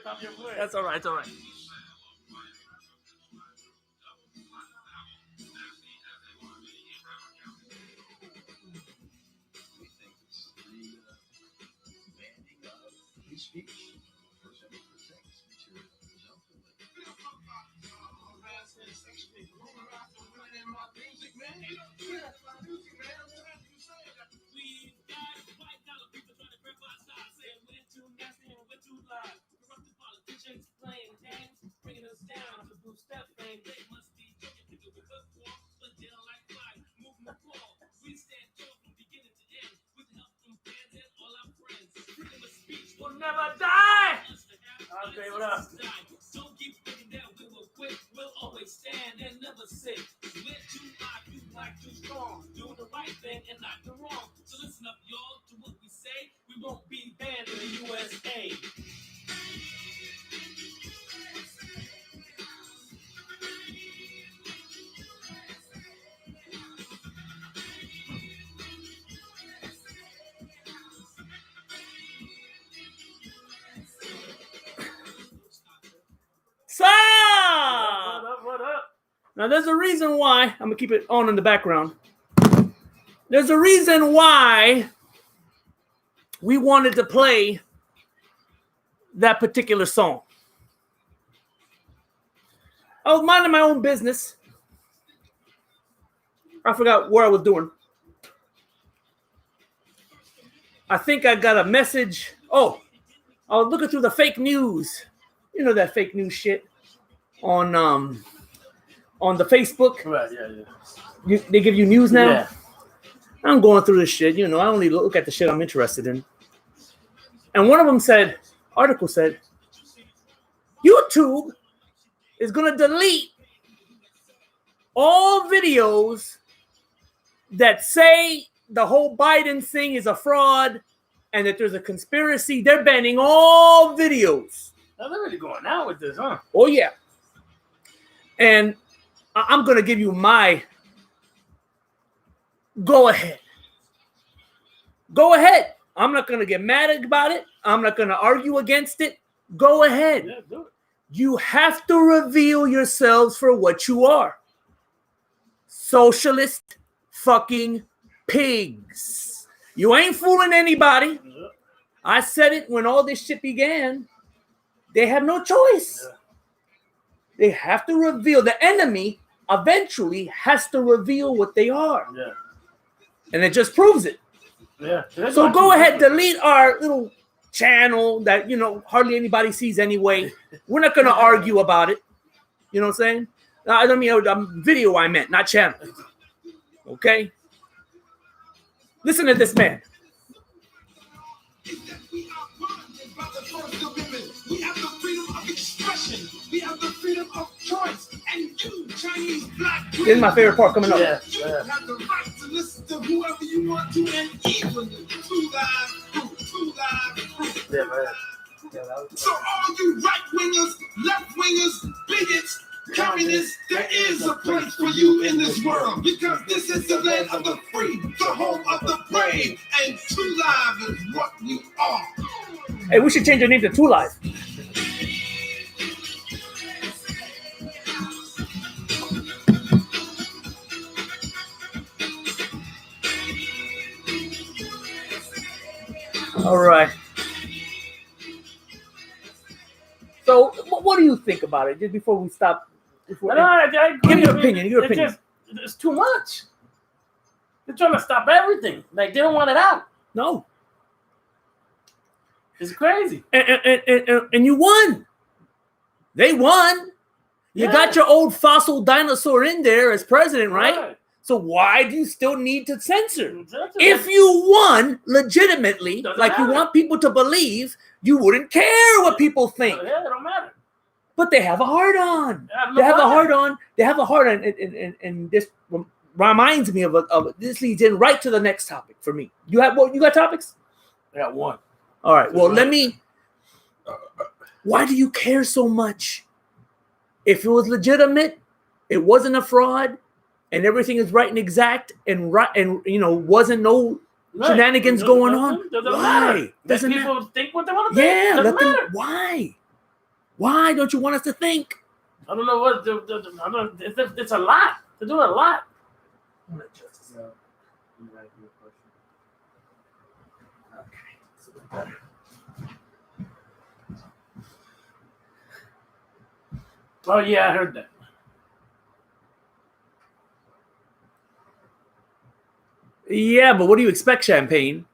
Stop your foot. That's all right. It's all right. We'll never die. Okay, what up? Don't keep thinking that we will quit. We'll always stand and never sit. We're too hot, too black, too strong. Doing the right thing and not the wrong. So listen up, y'all, to what we say. We won't be banned in the USA. What up? Now, there's a reason why. I'm going to keep it on in the background. There's a reason why we wanted to play that particular song. I was minding my own business. I forgot what I was doing. I think I got a message. Oh, I was looking through the fake news. You know that fake news shit on the Facebook. Right, yeah. They give you news now. Yeah. I'm going through this shit. You know, I only look at the shit I'm interested in. And one of them article said, YouTube is going to delete all videos that say the whole Biden thing is a fraud and that there's a conspiracy. They're banning all videos. Now they're really going out with this, huh? Oh, yeah. And I'm going to give you my go ahead. Go ahead. I'm not going to get mad about it. I'm not going to argue against it. Go ahead. Yeah, do it. You have to reveal yourselves for what you are. Socialist fucking pigs. You ain't fooling anybody. Yeah. I said it when all this shit began. They have no choice. Yeah. They have to reveal. The enemy eventually has to reveal what they are. Yeah. And it just proves it. Yeah. So go ahead, delete our little channel that, you know, hardly anybody sees anyway. We're not going to argue about it. You know what I'm saying? I don't mean video I meant, not channel. Okay? Listen to this man. We have the freedom of expression. We have the freedom of choice. And you, Chinese black This is my favorite part coming up. Yeah. you have the right to listen to whoever you want to, and even to live. Yeah, man. So all you right-wingers, left-wingers, bigots, communists, there is a place for you in this world, because this is the land of the free, the home of the brave, and True Live is what we are. Hey, we should change our name to Two Live. All right. So, what do you think about it? Just before we stop. I Give me your opinion. Your opinion. It's too much. They're trying to stop everything. Like, they don't want it out. No. It's crazy. And you won. They won. You got your old fossil dinosaur in there as president, right? So why do you still need to censor? If you won legitimately, Doesn't like you matter. want people to believe, you wouldn't care what people think. Yeah, it don't matter. But they have a hard on. Yeah, They have a no hard on. They have a hard on. And this reminds me of this leads in right to the next topic for me. You got topics? I got one. All right. Well, let me. Why do you care so much? If it was legitimate, it wasn't a fraud, and everything is right and exact, and wasn't no shenanigans going on. Doesn't Why? matter. Doesn't Let people matter. think what they want to Yeah, think. Doesn't let them. matter. Why? Why don't you want us to think? I don't know what. I don't. It's a lot. They're doing a lot. Yeah. You might be a question. Okay. So it's better. Oh yeah, I heard that. Yeah, but what do you expect, Champagne?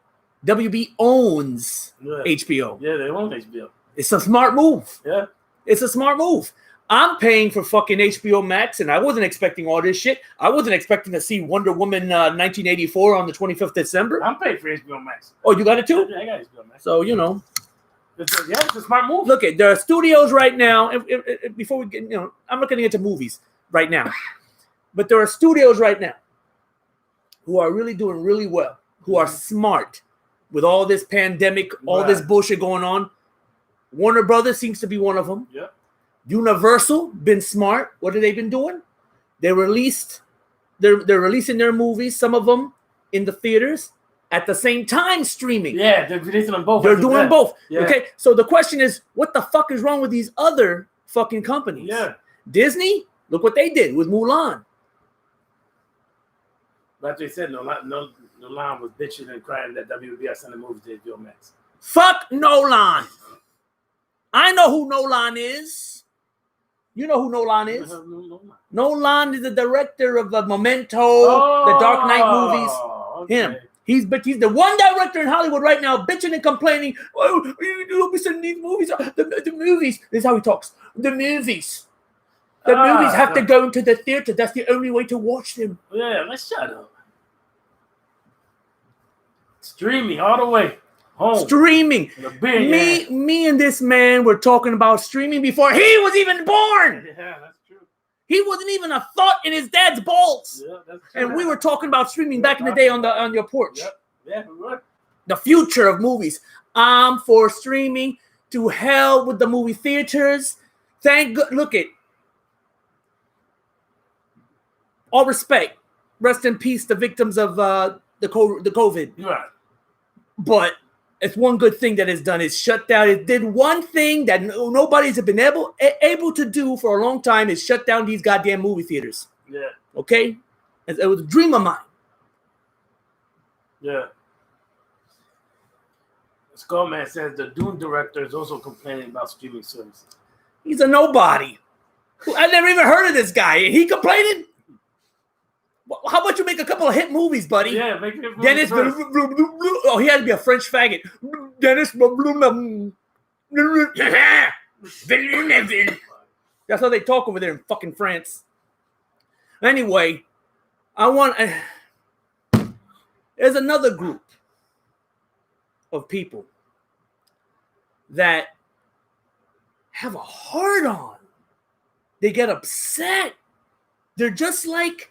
WB owns Yeah, HBO. yeah, they own HBO. It's a smart move. Yeah, It's a smart move. I'm paying for fucking HBO Max, and I wasn't expecting all this shit. I wasn't expecting to see Wonder Woman 1984 on the 25th of December. I'm paying for HBO Max. Oh, you got it too? Yeah, I got HBO Max. So, you know. It's a smart move. Look, there are studios right now. Before we get, I'm not getting into movies right now, but there are studios right now who are really doing really well, who are smart with all this pandemic, all this bullshit going on. Warner Brothers seems to be one of them. Yeah. Universal been smart. What have they been doing? They're releasing their movies, some of them in the theaters at the same time streaming. Yeah, they're releasing them both. They're doing both. Yeah. Okay, so the question is, what the fuck is wrong with these other fucking companies? Yeah. Disney, look what they did with Mulan. Like they said, Nolan was bitching and crying that WB sent the movie to HBO Max. Fuck Nolan. I know who Nolan is. You know who Nolan is? Nolan is the director of the Memento, the Dark Knight movies. Okay. Him. He's the one director in Hollywood right now bitching and complaining. Oh, you don't be sending these movies. The movies. This is how he talks. The movies. The movies have to go into the theater. That's the only way to watch them. Yeah, let's shut up. Streaming all the way home. Streaming. Me and this man were talking about streaming before he was even born. Yeah, that's true. He wasn't even a thought in his dad's balls. Yeah, that's true. And we were talking about streaming back in the day on your porch. Yep. Yeah, we were. The future of movies. I'm for streaming. To hell with the movie theaters. Thank God. Look it. All respect. Rest in peace, the victims of the COVID. Right. But it's one good thing that it's done. It's shut down. It did one thing that nobody's been able to do for a long time is shut down these goddamn movie theaters. Yeah. Okay? It was a dream of mine. Yeah. Skullman says the Dune director is also complaining about streaming services. He's a nobody. I never even heard of this guy. He complaining? How about you make a couple of hit movies, buddy? Yeah, make it. Dennis. Oh, he had to be a French faggot. Dennis. That's how they talk over there in fucking France. Anyway, there's another group of people that have a hard on. They get upset. They're just like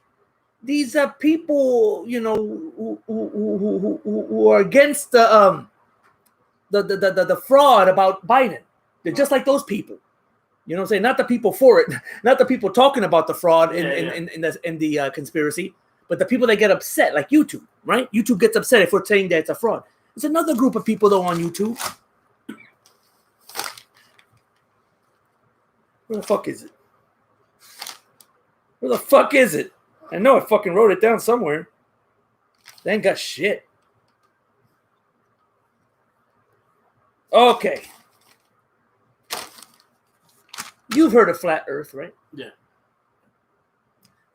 these people, who are against the fraud about Biden. They're just like those people. You know what I'm saying? Not the people for it, not the people talking about the fraud in the conspiracy, but the people that get upset, like YouTube, right? YouTube gets upset if we're saying that it's a fraud. There's another group of people though on YouTube. Where the fuck is it? Where the fuck is it? I know I fucking wrote it down somewhere. They ain't got shit. Okay. You've heard of flat earth, right? Yeah.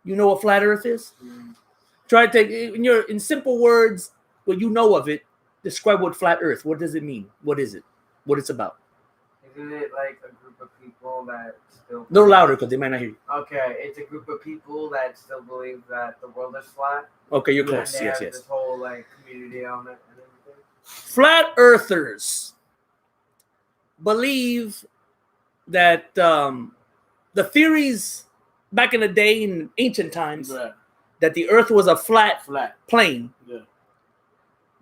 You know what flat earth is? Try to take in simple words, what you know of it, describe what flat earth. What does it mean? What is it? What it's about? Isn't it like a group of people that still... A little louder because they might not hear you. Okay, it's a group of people that still believe that the world is flat. Okay, you're And close. they Yes, have yes. this whole community on it and everything. Flat earthers believe that the theories back in the day in ancient times Right. that the earth was a flat plane. Yeah.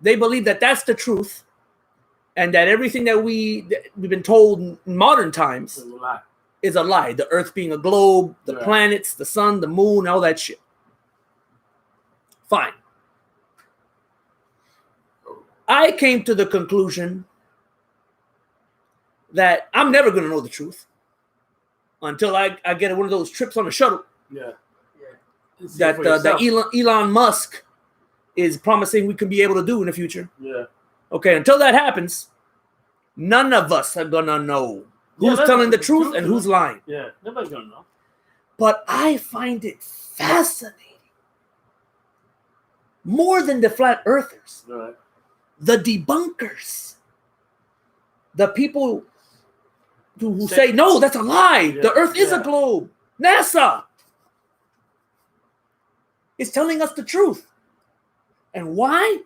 They believe that that's the truth, and that everything that we've been told in modern times It's a lie. is a lie. The earth being a globe, the Right. planets, the sun, the moon, all that shit. Fine. I came to the conclusion that I'm never going to know the truth. until I get one of those trips on the shuttle Yeah. Yeah. See it that for that yourself. Elon Musk is promising we can be able to do in the future. Yeah. Okay, until that happens, none of us are gonna know Yeah, who's that's telling the the truth truth, and who's lying. Yeah. Nobody's gonna know. But I find it fascinating more than the flat earthers, Right. the debunkers, the people who Say- say no, that's a lie. Yeah, The Earth is a yeah. globe. NASA is telling us the truth. And why?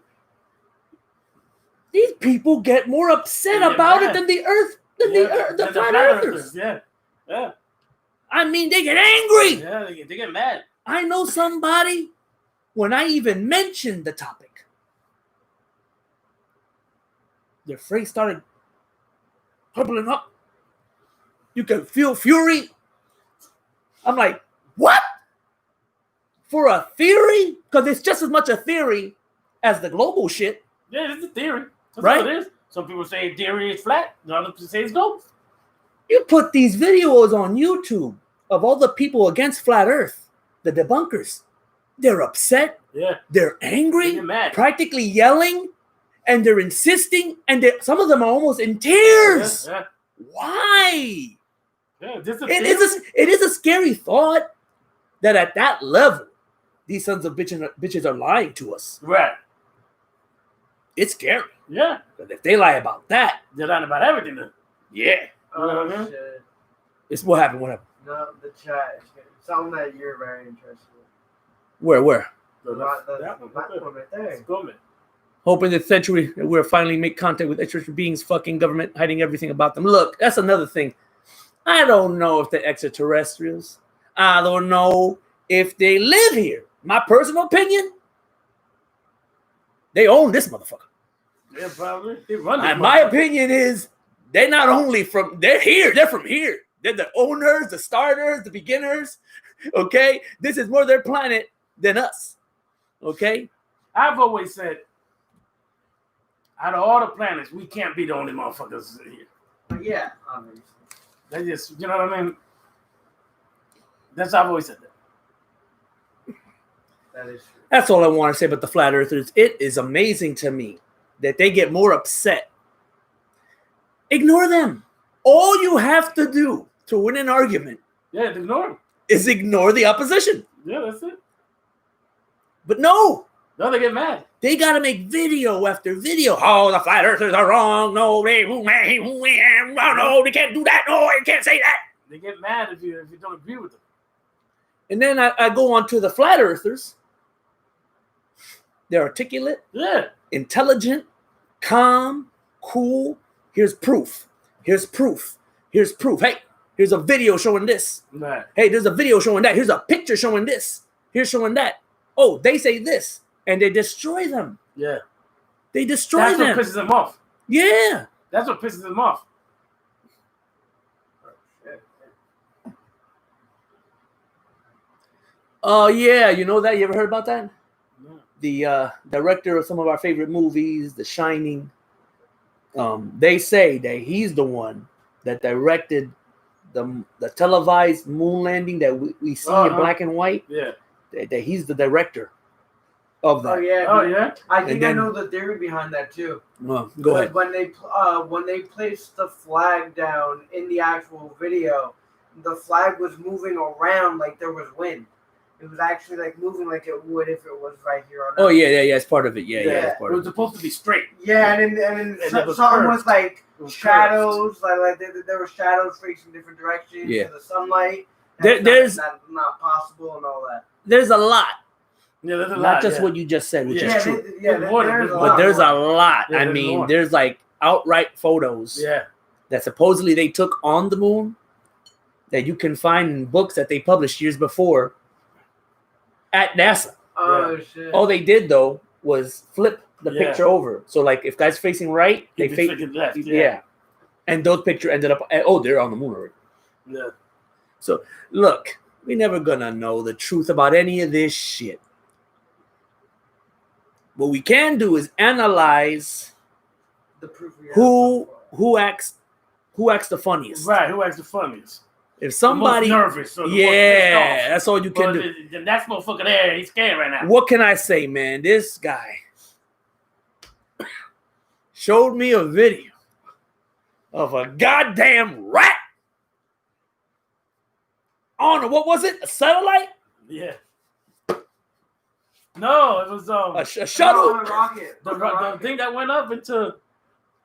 These people get more upset They get about it mad. than the Earth, than the than flat earthers. Yeah. Yeah. I mean, they get angry. Yeah. They get mad. I know somebody, when I even mentioned the topic, their face started purpling up. You can feel fury. I'm like, what? For a theory? Because it's just as much a theory as the global shit. Yeah, it's a theory. That's Right? all it is. Some people say theory is flat. Other people say it's gold. You put these videos on YouTube of all the people against flat Earth, the debunkers. They're upset. Yeah. They're They angry. get mad. Practically yelling, and they're insisting, and some of them are almost in tears. Yeah. Why? Yeah. This is a It is a scary thought that at that level, these sons of bitches are lying to us. Right. It's scary. Yeah. But if they lie about that, They're lying about everything then. yeah. Oh Mhm. shit! It's what happened. What happened? No, the chat. Something that you're very interested in. Where? So Not the that one. platform right there. It's government. Hoping that century we're finally make contact with extraterrestrial beings, fucking government hiding everything about them. Look, that's another thing. I don't know if they're extraterrestrials. I don't know if they live here. My personal opinion, they own this motherfucker. Yeah, probably. They run this And my motherfucker. opinion is they're not only they're here, they're from here. They're the owners, the starters, the beginners. Okay? This is more their planet than us. Okay? I've always said, out of all the planets, we can't be the only motherfuckers here. But yeah, obviously. They just, you know what I mean? That's I've always said that. That is true. That's all I want to say about the flat earthers. It is amazing to me that they get more upset. Ignore them. All you have to do to win an argument Yeah, ignore them. is ignore the opposition. Yeah, that's it. But no, No, they get mad. they got to make video after video. Oh, the flat earthers are wrong. No, they no, they can't do that. No, they can't say that. They get mad if you don't agree with them. And then I go on to the flat earthers. They're articulate, Yeah. intelligent, calm, cool. Here's proof. Here's proof. Here's proof. Hey, here's a video showing this. Right. Hey, there's a video showing that. Here's a picture showing this. Here's showing that. Oh, they say this. And they destroy them. Yeah. They destroy That's them. what pisses them off. Yeah. That's what pisses them off. Oh, yeah. You know that? You ever heard about that? No. The director of some of our favorite movies, The Shining, they say that he's the one that directed the televised moon landing that we see in Uh-huh. black and white. Yeah. That he's the director of Oh that. yeah. Oh, yeah? I think And then- I know the theory behind that too. Go ahead. When they placed the flag down in the actual video, the flag was moving around like there was wind. It was actually like moving like it would if it was right here on Earth. Oh yeah, it's part of it. Yeah, Yeah. it's part It of was it. supposed to be straight. Yeah, and then And it was something curved. was like It was shadows, like there were shadows facing different directions Yeah. to the sunlight. There- That's there's- not possible and all that. There's a lot, Yeah, there's a not lot. just yeah. what you just said, which Yeah. is true. There's more than- there's a but But lot there's a more. lot. Yeah, I there's mean, more. there's like outright photos Yeah. that supposedly they took on the moon that you can find in books that they published years before at NASA. Oh shit! All they did though was flip the Yeah. picture over. So like if guys facing right, they If face it's left. yeah. And those picture ended up they're on the moon already. Yeah. So look, we're never gonna know the truth about any of this shit. What we can do is analyze The proof we have who so far. who acts the funniest. Right. Who acts the funniest? If somebody, nervous, so yeah, that's all you can do. Then that motherfucker there, he's scared right now. What can I say, man? This guy showed me a video of a goddamn rat on what was it? A satellite? Yeah. No, it was A shuttle? No, a rocket. the thing that went up into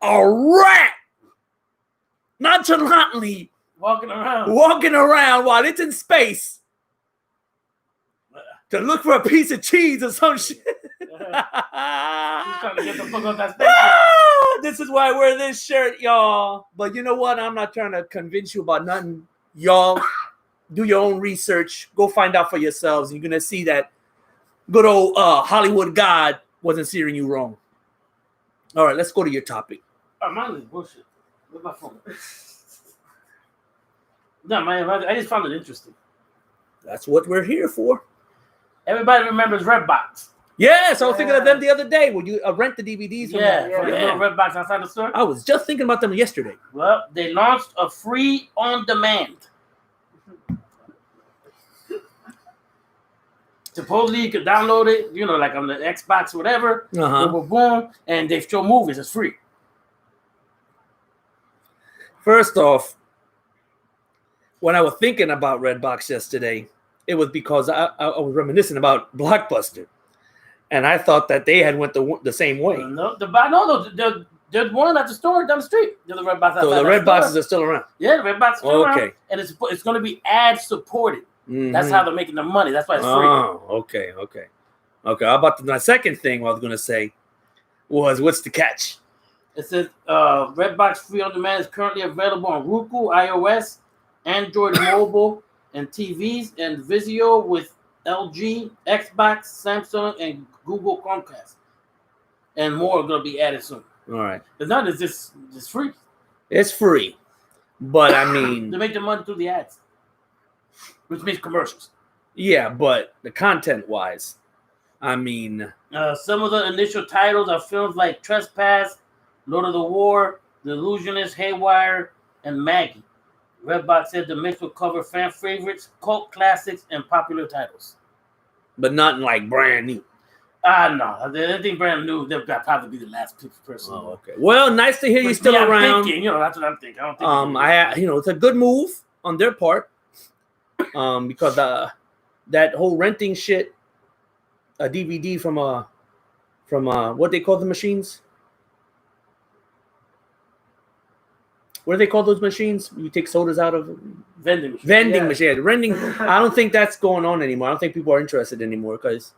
A rat nonchalantly walking around. walking around while it's in space to look for a piece of cheese or some shit. He's trying to get the fuck off that space. Ah, this is why I wear this shirt, y'all. But you know what? I'm not trying to convince you about nothing. Y'all do your own research. Go find out for yourselves. You're going to see that good old Hollywood God wasn't steering you wrong. All right, let's go to your topic. Oh, mine is bullshit. Where's my phone? No, man, I just found it interesting. That's what we're here for. Everybody remembers Redbox. Yes, I was thinking of them the other day. Would you rent the DVDs from Yeah, that? from the little Redbox outside the store. I was just thinking about them yesterday. Well, they launched a free on-demand. Supposedly, you could download it, you know, like on the Xbox, whatever. Uh-huh. Boom, boom, boom, and they show movies. It's free. First off, when I was thinking about Redbox yesterday, it was because I was reminiscing about Blockbuster, and I thought that they had went the same way. No, there's one at the store down the street. There's a Redbox. So the Red boxes are still around. Yeah, the Redbox is still around, Okay. and it's going to be ad supported. That's Mhm. how they're making the money. That's why it's free. Oh, okay. How about my second thing I was going to say was, what's the catch? It says Redbox free on demand is currently available on Roku, iOS, Android mobile, and TVs, and Vizio with LG, Xbox, Samsung, and Google Chromecast. And more are going to be added soon. All right. It's not just free. It's free, but I mean, They make the money through the ads, which means commercials. yeah, but the content-wise, I mean, Some of the initial titles are films like Trespass, Lord of the War, The Illusionist, Haywire, and Maggie. Redbox said the mix will cover fan favorites, cult classics, and popular titles. but not like brand new. No, anything brand new, they've got probably be the last person. Oh, okay. Well, nice to hear you're But still I'm around. Thinking, that's what I'm thinking. I don't think. It's a good move on their part, because that whole renting shit, a DVD from what they call the machines. What do they call those machines? You take sodas out of vending vending machine. Renting. I don't think that's going on anymore. I don't think people are interested anymore because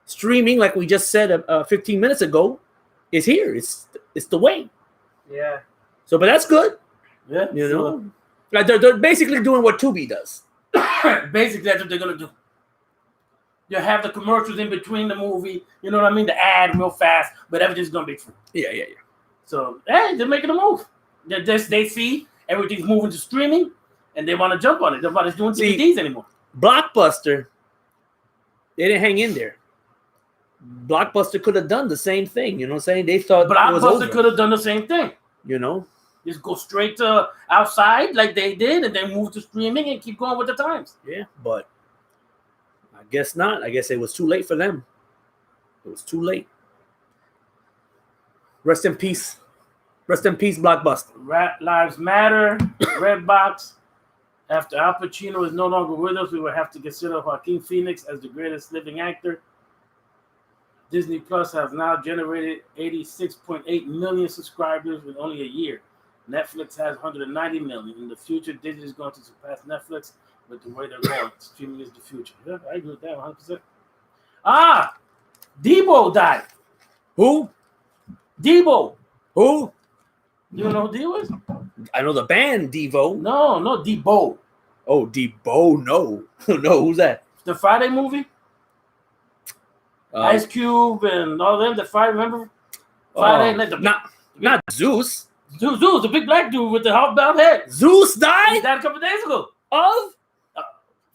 streaming, like we just said 15 minutes ago, is here. It's the way. Yeah. So, but that's good. Yeah, You know, like they're basically doing what Tubi does. basically that's what they're gonna do. You have the commercials in between the movie. You know what I mean? The ad real fast, but everything's gonna be free. Yeah. So hey, they're making a move. They see everything's moving to streaming, and they want to jump on it. Nobody's doing DVDs anymore. Blockbuster, they didn't hang in there. Blockbuster could have done the same thing. You know what I'm saying? They thought it was over. Blockbuster could have done the same thing. You know? Just go straight to outside like they did, and then move to streaming and keep going with the times. Yeah, but I guess not. I guess it was too late for them. It was too late. Rest in peace. Rest in peace, Blockbuster. Rat Lives Matter, Redbox. After Al Pacino is no longer with us, we will have to consider Joaquin Phoenix as the greatest living actor. Disney Plus has now generated 86.8 million subscribers with only a year. Netflix has 190 million. In the future, Disney is going to surpass Netflix with the way they're going. Streaming is the future. Yeah, I agree with that 100%. Debo died. Who? Debo. Who? You know who Debo is? I know the band Devo. No, Debo. Oh, Debo. No. No, who's that? The Friday movie? Ice Cube and all them. The Friday, remember? Friday, like the not Zeus. Zeus, the big black dude with the hot head. Zeus He died died a couple days ago. of?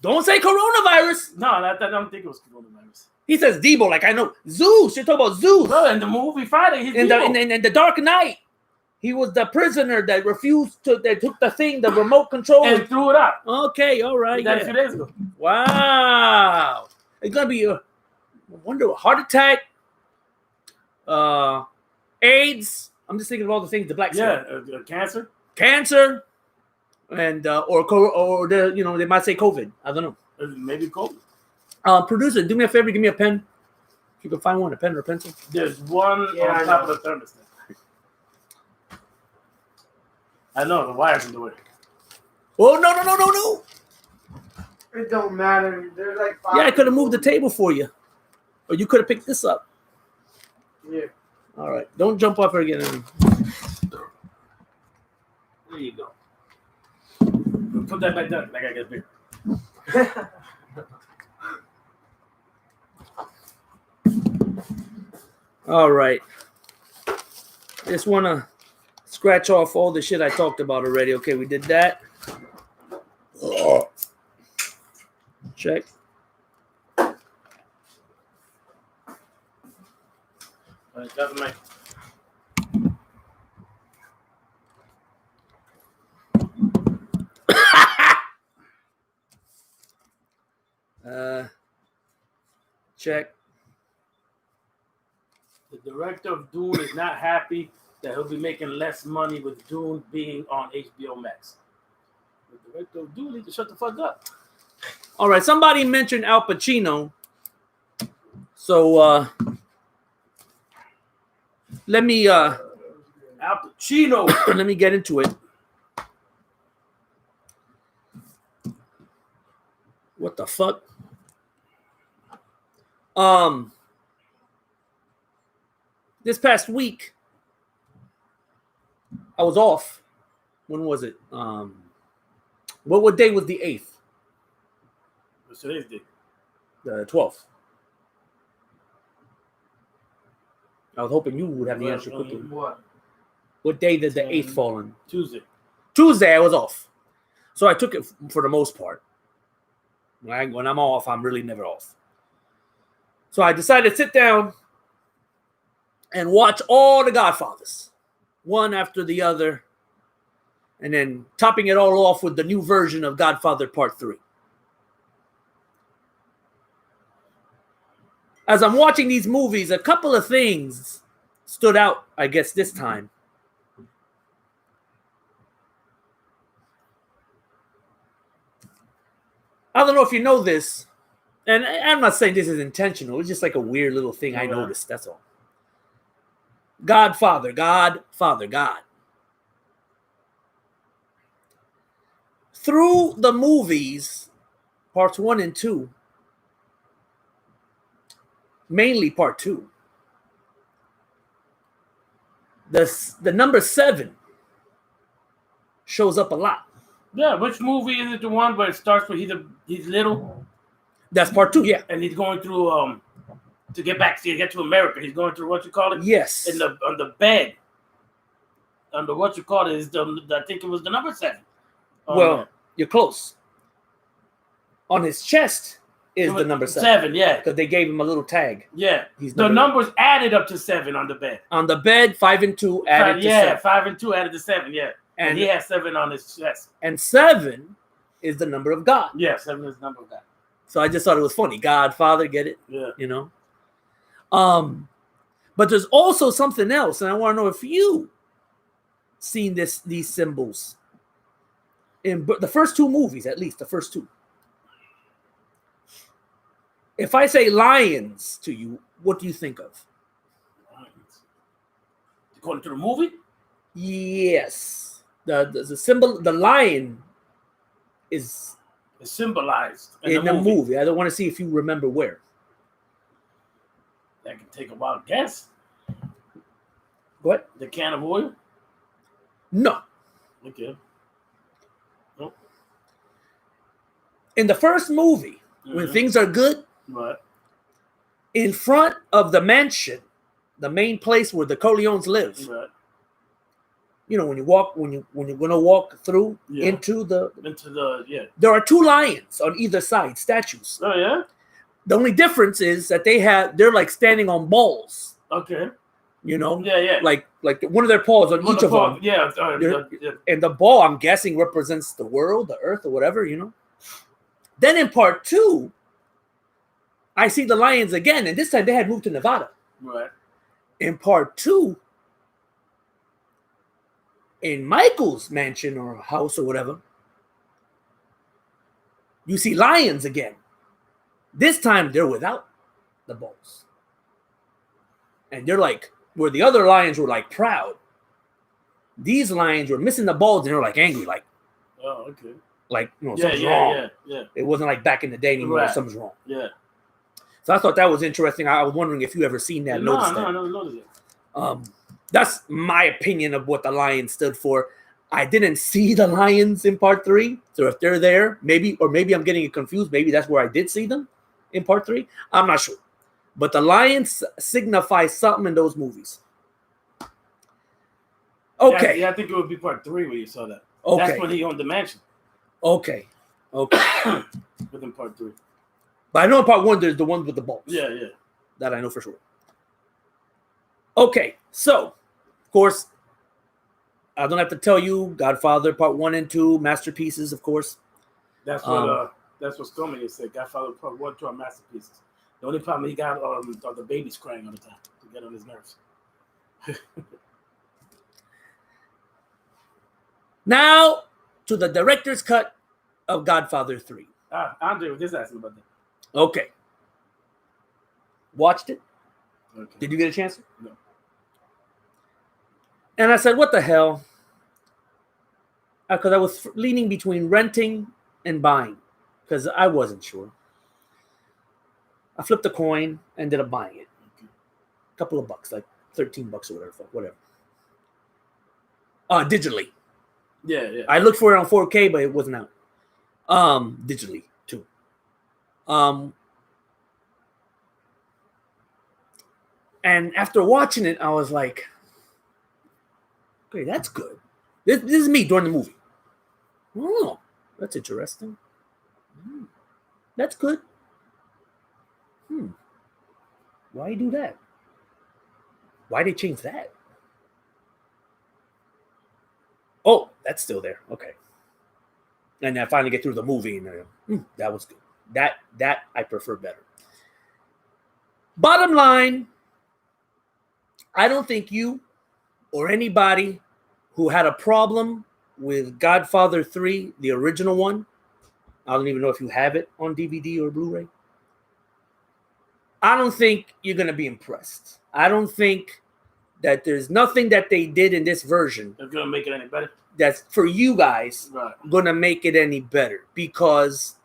Don't say coronavirus. No, I don't think it was coronavirus. He says Debo, like I know. Zeus. You're talking about Zeus. Bro, in the movie Friday, he's In Debo. the Dark Knight. He was the prisoner that refused to. They took the thing, the remote control. And threw it out. Okay, all right. That a Yeah. few days ago. Wow. It's gonna be I wonder, a heart attack, AIDS. I'm just thinking of all the things the blacks Yeah, say. cancer. Cancer, and or they might say COVID. I don't know. Maybe COVID. Producer, do me a favor, give me a pen. If you can find one, a pen or a pencil. There's one Yeah, I on top know. of the thermostat. I know the wire's in the way. Oh no! It don't matter. There's like 5. Yeah, I could have moved the table for you, or you could have picked this up. Yeah. All right, don't jump off her again. There you go. Put that back down. That guy gets bigger. All right. Just want to scratch off all the shit I talked about already. Okay, we did that. Check. All right, that's my. Check. The director of Dune is not happy that he'll be making less money with Dune being on HBO Max. The director of Dune needs to shut the fuck up. All right, somebody mentioned Al Pacino. So let me Al Pacino. let me get into it. What the fuck? This past week I was off. When was it? What day was the 8th? What's today's day? The 12th. I was hoping you would have the answer quickly. What? What day did the 8th fall on? Tuesday. Tuesday, I was off. So I took it for the most part. When I'm off, I'm really never off. So I decided to sit down and watch all the Godfathers, one after the other, and then topping it all off with the new version of Godfather Part 3. As I'm watching these movies, a couple of things stood out, I guess, this time. I don't know if you know this, and I'm not saying this is intentional. It's just like a weird little thing I noticed. That's all. Godfather, God. Through the movies, parts 1 and 2, mainly part 2, the number 7 shows up a lot. Yeah, which movie is it? The one where it starts with he's little That's part 2, yeah. and he's going through to get to America. He's going through what you call it? Yes. On the bed. Under what you call it is I think it was the number 7. Well, you're close. On his chest is the number 7. 7, yeah. Because they gave him a little tag. Yeah. He's The numbers added up to 7 on the bed. on the bed, 5 and 2 added to 7. 5 and 2 added to 7, yeah. And he has 7 on his chest. And 7 is the number of God. Yeah, 7 is the number of that. So I just thought it was funny. God, Father, get it? Yeah. You know? But there's also something else, and I want to know if you seen these symbols in the first 2 movies, at least the first 2. If I say lions to you, what do you think of? Lions. According to the movie? Yes. The symbol, the lion is It's symbolized in the movie. I don't want to see if you remember where. That can take a wild guess. What? The can of oil? No. Okay. Nope. In the first movie, when Mhm. things are good, But in front of the mansion, the main place where the Corleones live, you know, when you're gonna walk through into the there are 2 lions on either side, statues. Oh yeah? The only difference is that they're like standing on balls. Okay. You know, Yeah. like one of their paws on each of them. Yeah. Yeah. And the ball, I'm guessing, represents the world, the earth, or whatever, you know. Then in part 2, I see the lions again, and this time they had moved to Nevada. Right. In part 2, in Michael's mansion or house or whatever, you see lions again. This time they're without the balls. And they're like, where the other lions were like proud, these lions were missing the balls and they're like angry, like, Oh, okay. like, you know, Yeah. something's wrong. Yeah. It wasn't like back in the day anymore, Right. something's wrong. Yeah. So I thought that was interesting. I was wondering if you ever seen that, noticed that. I never noticed it. That's my opinion of what the lions stood for. I didn't see the lions in part 3, so if they're there, maybe I'm getting it confused. Maybe that's where I did see them in part 3. I'm not sure, but the lions signify something in those movies. Okay, Yeah, I think it would be part 3 where you saw that. okay, That's when he owned the mansion. okay. Within part 3. But I know in part 1 there's the ones with the balls. Yeah. That I know for sure. Okay, so of course, I don't have to tell you, Godfather Part 1 and 2, masterpieces, of course. That's what Stormy said. Godfather Part 1, 2 are masterpieces. The only problem he got are the babies crying all the time to get on his nerves. Now to the director's cut of Godfather 3. Andre was just asking about that. Okay. Watched it? Okay. Did you get a chance? No. And I said, what the hell? Because I was leaning between renting and buying because I wasn't sure. I flipped a coin, ended up buying it. A couple of bucks, like $13 or whatever. Digitally. Yeah. I looked for it on 4K, but it wasn't out. Digitally too. And after watching it, I was like, okay, that's good. This is me during the movie. Oh, that's interesting. That's good. Why do that? Why they change that? Oh, that's still there. Okay. And then I finally get through the movie and that was good. That I prefer better. Bottom line, I don't think you or anybody who had a problem with Godfather 3, the original one, I don't even know if you have it on DVD or Blu-ray. I don't think you're going to be impressed. I don't think that there's nothing that they did in this version It's going to make it any better. that's for you guys Right. going to make it any better because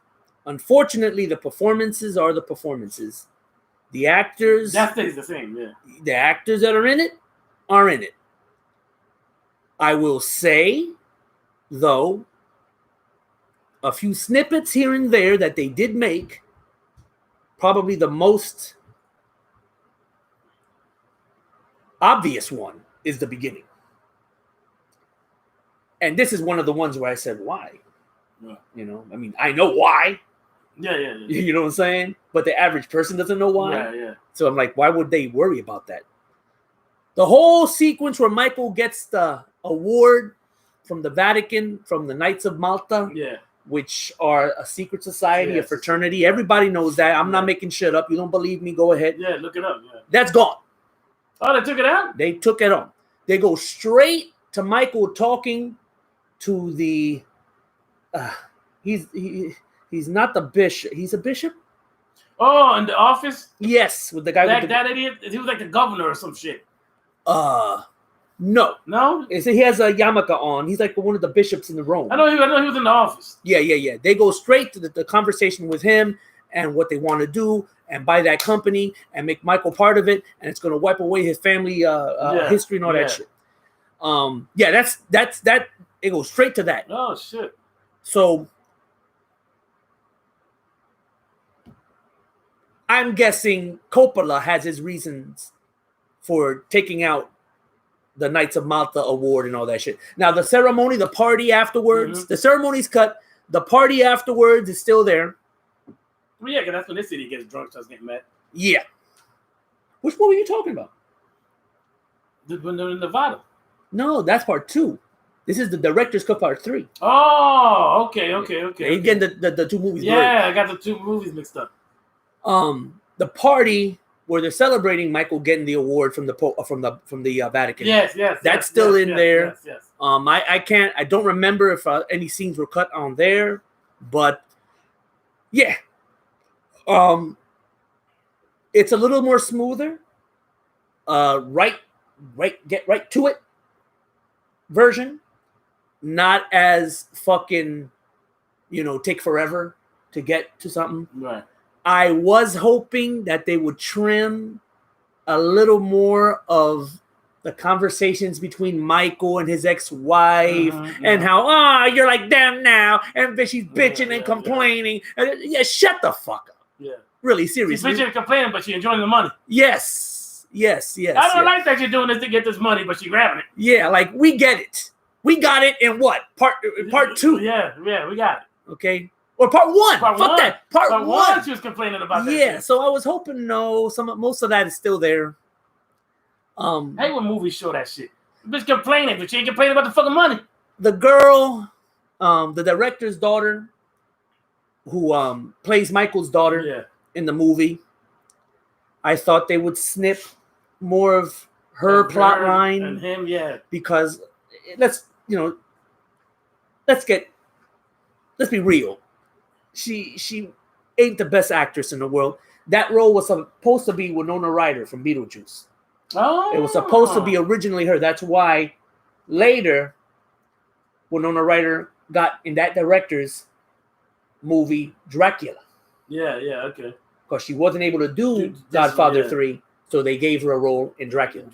unfortunately the performances are the performances. The actors, That stays the same, yeah. the actors that are in it are in it. I will say, though, a few snippets here and there that they did make, probably the most obvious one is the beginning. And this is one of the ones where I said, why? Yeah. You know, I mean, I know why. Yeah. You know what I'm saying? But the average person doesn't know why. Yeah. So I'm like, why would they worry about that? The whole sequence where Michael gets the award from the Vatican, from the Knights of Malta, Yeah. which are a secret society, a Yes. fraternity. Everybody knows that. I'm not Yeah. making shit up. You don't believe me? Go ahead. Yeah, look it up. Yeah. That's gone. Oh, they took it out? They took it on. They go straight to Michael talking to the. He's not the bishop. He's a bishop. Oh, in the office? Yes, with the guy. with the, That idiot? He was like the governor or some shit. No. No? He has a yarmulke on. He's like one of the bishops in the Rome. I know he was in the office. Yeah. They go straight to the conversation with him and what they want to do and buy that company and make Michael part of it. And it's going to wipe away his family history and all that shit. That's that. It goes straight to that. Oh, shit. So I'm guessing Coppola has his reasons for taking out the Knights of Malta award and all that shit. Now, the ceremony, the party afterwards, the ceremony's cut. The party afterwards is still there. Well, yeah, because that's when this city gets drunk, starts getting mad. Yeah. Which one were you talking about? When they're in Nevada. No, that's part 2. This is the director's cut part 3. Oh, okay. You're getting the 2 movies. Yeah, I got the 2 movies mixed up. The party where they're celebrating Michael getting the award from the Vatican. Yes. That's still in there. Yes. I don't remember if any scenes were cut on there, but yeah. It's a little more smoother. Get right to it version. Not as fucking, take forever to get to something. Right. I was hoping that they would trim a little more of the conversations between Michael and his ex-wife, and how you're like damn now, and she's bitching and complaining. Yeah, shut the fuck up. Yeah. Really, seriously. She's bitching and complaining, but she's enjoying the money. Yes. I don't like that you're doing this to get this money, but she's grabbing it. Yeah, like we get it. We got it in what? Part 2. Yeah, we got it. Okay. Or part 1. Part Fuck 1. that. Part 1. She was complaining about that. Yeah, shit. so I was hoping most of that is still there. Hey, when movies show that shit. The bitch complaining, but she ain't complaining about the fucking money. The girl, the director's daughter, who plays Michael's daughter in the movie, I thought they would snip more of her plot line and him, because let's be real. She ain't the best actress in the world. That role was supposed to be Winona Ryder from Beetlejuice. Oh, it was supposed to be originally her. That's why later Winona Ryder got in that director's movie Dracula. Yeah, okay. Because she wasn't able to do Godfather 3, so they gave her a role in Dracula.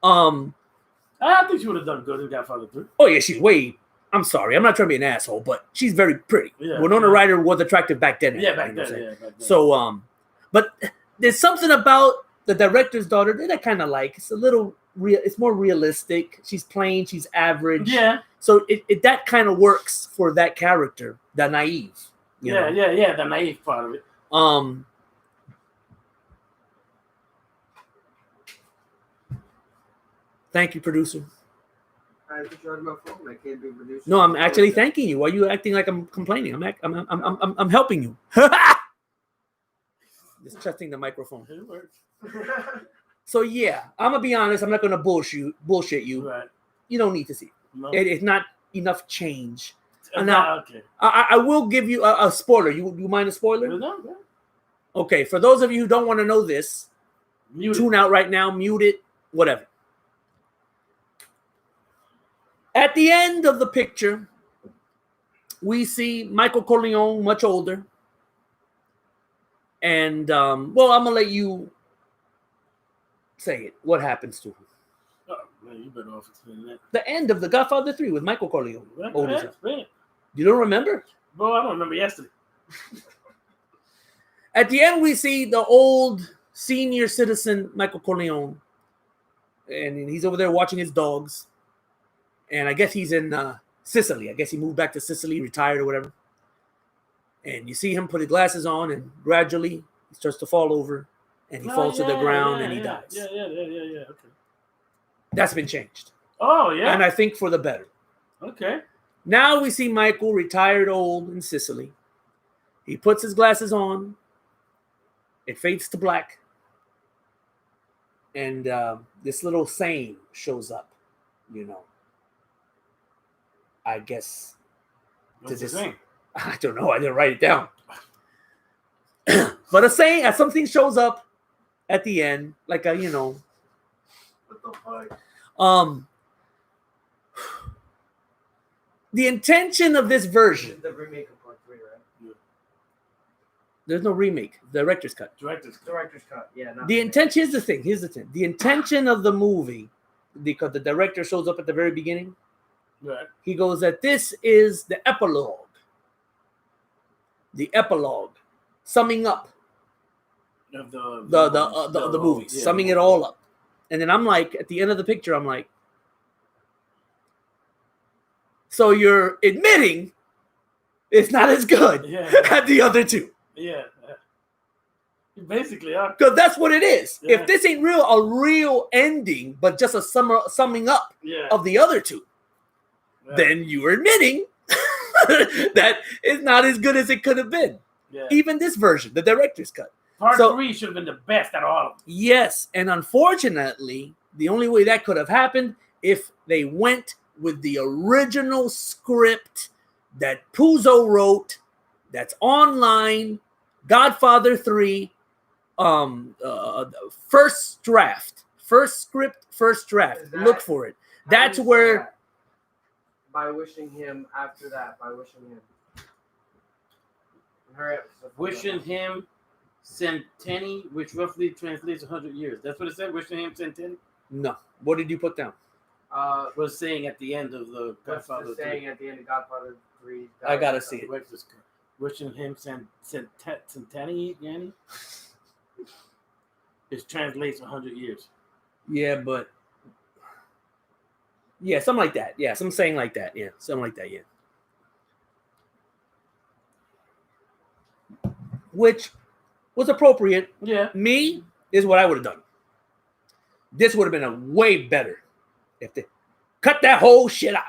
I think she would have done good in Godfather 3. Oh yeah, she's way. I'm sorry, I'm not trying to be an asshole, but she's very pretty. Yeah, Winona Ryder was attractive back then. Back then. So but there's something about the director's daughter that I kind of like. It's a little real. It's more realistic. She's plain. She's average. Yeah. So it that kind of works for that character, the naive. You know? The naive part of it. Thank you, producer. I have to charge my phone. I can't be producer. No, I'm actually thanking you. Why are you acting like I'm complaining? I'm helping you. Just testing the microphone. It works. So yeah, I'm gonna be honest. I'm not gonna bullshit you. Right. You don't need to see it. No. It's not enough change. Okay. I will give you a spoiler. You mind a spoiler? No. Okay. For those of you who don't want to know this, tune out right now. Mute it. Whatever. At the end of the picture, we see Michael Corleone much older. And, I'm going to let you say it. What happens to him? Oh, man, you better off explaining that. The end of The Godfather 3 with Michael Corleone. Explain it. You don't remember? Bro, I don't remember yesterday. At the end, we see the old senior citizen Michael Corleone. And he's over there watching his dogs. And I guess he's in Sicily. I guess he moved back to Sicily, retired or whatever. And you see him put his glasses on, and gradually he starts to fall over, and he falls to the ground, and he dies. Yeah. Okay. That's been changed. Oh, yeah. And I think for the better. Okay. Now we see Michael retired old in Sicily. He puts his glasses on. It fades to black. And this little saying shows up, I guess. What's the saying? I don't know. I didn't write it down. But something shows up at the end, like What the fuck? The intention of this version. The remake of part 3, right? Yeah. There's no remake. Director's cut. Director's cut. Yeah. The intention is the thing. Here's the thing. The intention of the movie, because the director shows up at the very beginning. Right. He goes that this is the epilogue. The epilogue, summing up Of the movies, summing it all up. And then I'm like, at the end of the picture, I'm like, so you're admitting it's not as good Yeah. as the other two. Yeah. Basically, huh? Because that's what it is. Yeah. If this ain't a real ending, but just a summing up Yeah. of the other two, Yeah. then you're admitting that it's not as good as it could have been. Yeah. Even this version, the director's cut. Part so- 3 should have been the best out of all of them. Yes, and unfortunately, the only way that could have happened if they went with the original script that Puzo wrote, that's online, Godfather 3, first draft, first script, first draft. Is that- Look for it. How That's do you say where that? By wishing him after that, by wishing him. Hurry up. Wishing him centenny, which roughly translates 100 years. That's what it said. Wishing him centenny no. What did you put down? was saying at the end of the What's Godfather the 3. saying at the end of Godfather 3? I gotta see it. Where's this? Wishing him centenny, Yanni. It translates 100 years. Yeah, but yeah, something like that. Yeah, some saying like that. Yeah, something like that. Yeah. Which was appropriate. Yeah. Me is what I would have done. This would have been a way better if they cut that whole shit out.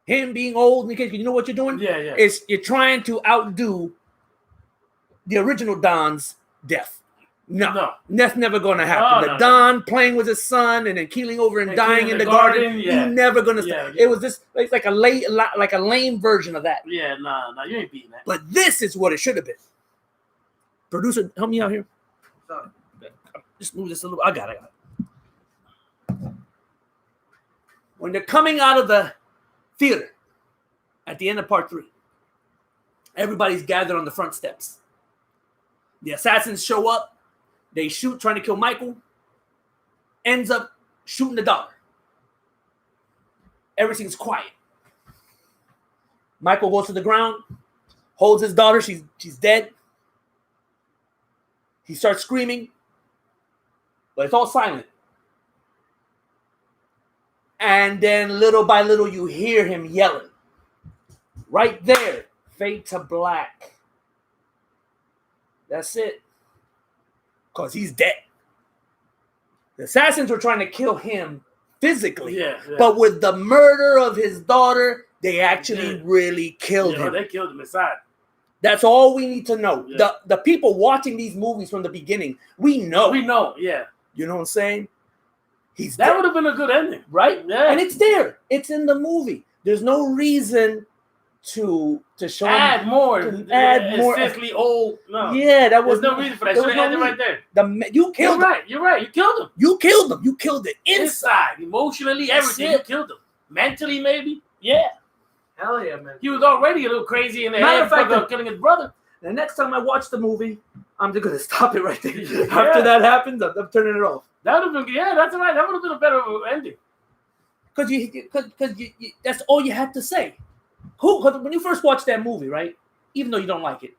Him being old, because you know what you're doing? Yeah, yeah. Is you're trying to outdo the original Don's death. No. That's never going to happen. No, the no, Don playing with his son and then keeling over and And dying killing in the the garden. garden, yeah. You're never going to. Yeah, It was just it's like a lame version of that. Yeah, nah, you ain't beating that. But this is what it should have been. Producer, help me out here. So, Just move this a little. I got it. When they're coming out of the theater at the end of part 3, everybody's gathered on the front steps. The assassins show up. They shoot, trying to kill Michael. Ends up shooting the daughter. Everything's quiet. Michael goes to the ground, holds his daughter. She's dead. He starts screaming, but it's all silent. And then little by little, you hear him yelling. Right there, fade to black. That's it. Because he's dead. The assassins were trying to kill him physically. Yeah, yeah. But with the murder of his daughter, they actually Yeah. really killed Yeah, him. they killed him inside. That's all we need to know. Yeah. The people watching these movies from the beginning, we know. We know, yeah. You know what I'm saying? He's That dead, would have been a good ending. right? Yeah. And it's there. It's in the movie. There's no reason to show Add more. Add more. Essentially old. No. Yeah, that was There's no reason for that. there Should was have no ended right reason. there. You killed him. You're right. You killed him. You killed him. You killed it inside. Inside, emotionally, That's everything. it. You killed him. Mentally, maybe. Yeah. hell yeah, man. He was already a little crazy in the Matter head of fact, for killing his brother. The next time I watch the movie, I'm just gonna stop it right there. Yeah. After that happens, I'm turning it off. That would have been, yeah, that's right. That would have been a better ending. Because you that's all you had to say. Cause when you first watched that movie, right? Even though you don't like it,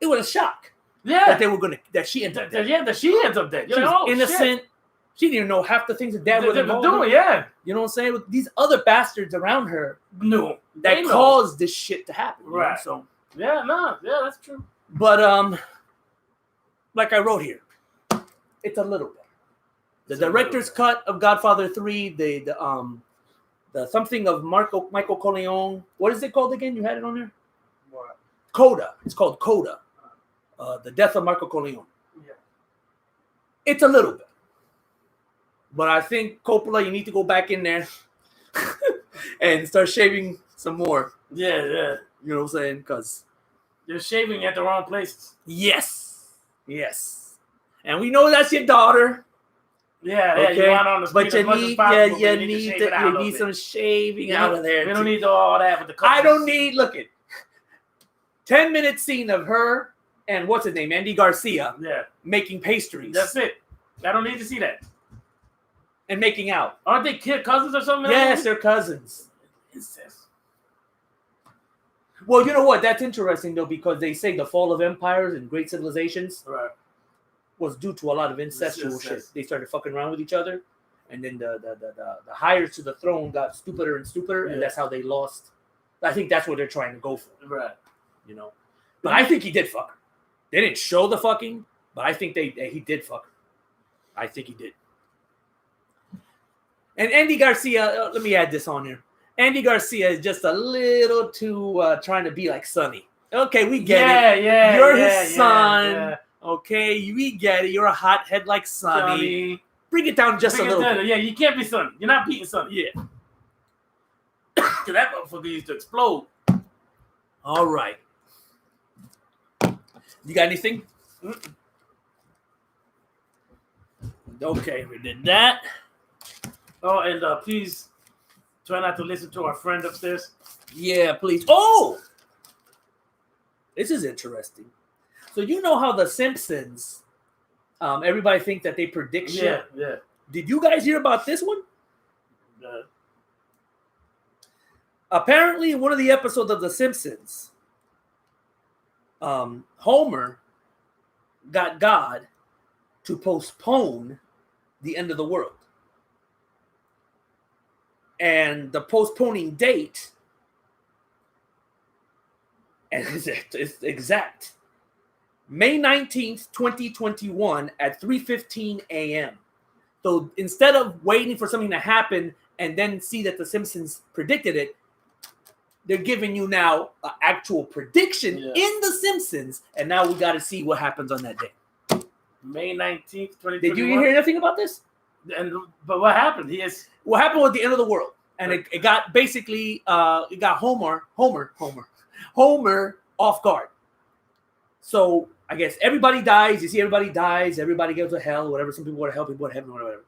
it was a shock Yeah. that they were that she ended up dead. Yeah, that she ends up dead. She You're was like, oh, innocent. shit. She didn't even know half the things that dad was They were involved doing, in. yeah. You know what I'm saying? With these other bastards around her No. that They know. caused this shit to happen. you know? Right. So, Yeah, no. Yeah, that's true. but like I wrote here, it's a little bit. The It's a little director's bit. cut of Godfather 3, the something of Michael Corleone. What is it called again? You had it on there? What? Coda. It's called Coda. The death of Michael Corleone. Yeah. It's a little bit. But I think Coppola, you need to go back in there and start shaving some more. Yeah, yeah. You know what I'm saying? Because You're shaving at the wrong places. yes. And we know that's your daughter. Yeah, Okay, you want on the but screen you as much as need, possible, but you to need, shave it out a you little need bit. some shaving We out don't- of there. We don't too. need all that with the I don't colors. need. Look it. 10-minute scene of her and what's his name, Andy Garcia, Yeah, making pastries that's it. I don't need to see that. and making out. Aren't they kid cousins or something? Yes, they're cousins. Incest. Well, you know what? That's interesting though, because they say the fall of empires and great civilizations Right. was due to a lot of incestual Incest. shit. They started fucking around with each other, and then the heirs to the throne got stupider and stupider, Yeah. and that's how they lost. I think that's what they're trying to go for, Right. you know. But I think he did fuck her. They didn't show the fucking, But I think he did fuck her. I think he did. And Andy Garcia, let me add this on here. Andy Garcia is just a little too trying to be like Sonny. Okay, we get it. Yeah, You're yeah, his son. yeah. Okay, we get it. You're a hothead like Sonny. Sonny. Bring it down just a Bring it little down. bit. Yeah, you can't be Sonny. You're not beating Sonny. Yeah. Because that motherfucker used to explode. All right. You got anything? Mm-mm. Okay, we did that. Oh, and please try not to listen to our friend upstairs. Yeah, please. Oh! This is interesting. So you know how the Simpsons, everybody think that they predict shit? Yeah. Did you guys hear about this one? Uh, Apparently, in one of the episodes of The Simpsons, Homer got God to postpone the end of the world. And the postponing date, and it's exact, May 19th, 2021 at 3:15 a.m. So instead of waiting for something to happen and then see that The Simpsons predicted it, they're giving you now an actual prediction Yeah. in The Simpsons, and now we got to see what happens on that day. May 19th, 2021. Did you hear anything about this? But what happened? What happened with the end of the world? And it got basically, it got Homer off guard. So I guess everybody dies. You see, everybody dies. Everybody goes to hell, whatever. Some people go to hell, people go to heaven, whatever.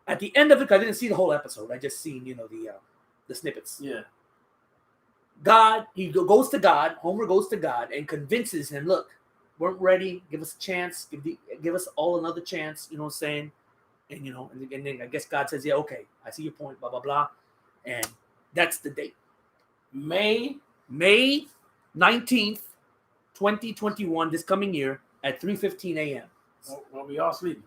At the end of it, 'cause I didn't see the whole episode. I just seen, the snippets. Yeah. God, goes to God. Homer goes to God and convinces him, look, we're ready. Give us a chance. Give us all another chance. You know what I'm saying? And, and then I guess God says, yeah, okay, I see your point, blah, blah, blah. And that's the date. May 19th, 2021, this coming year at 3:15 a.m. Well, we all sleeping.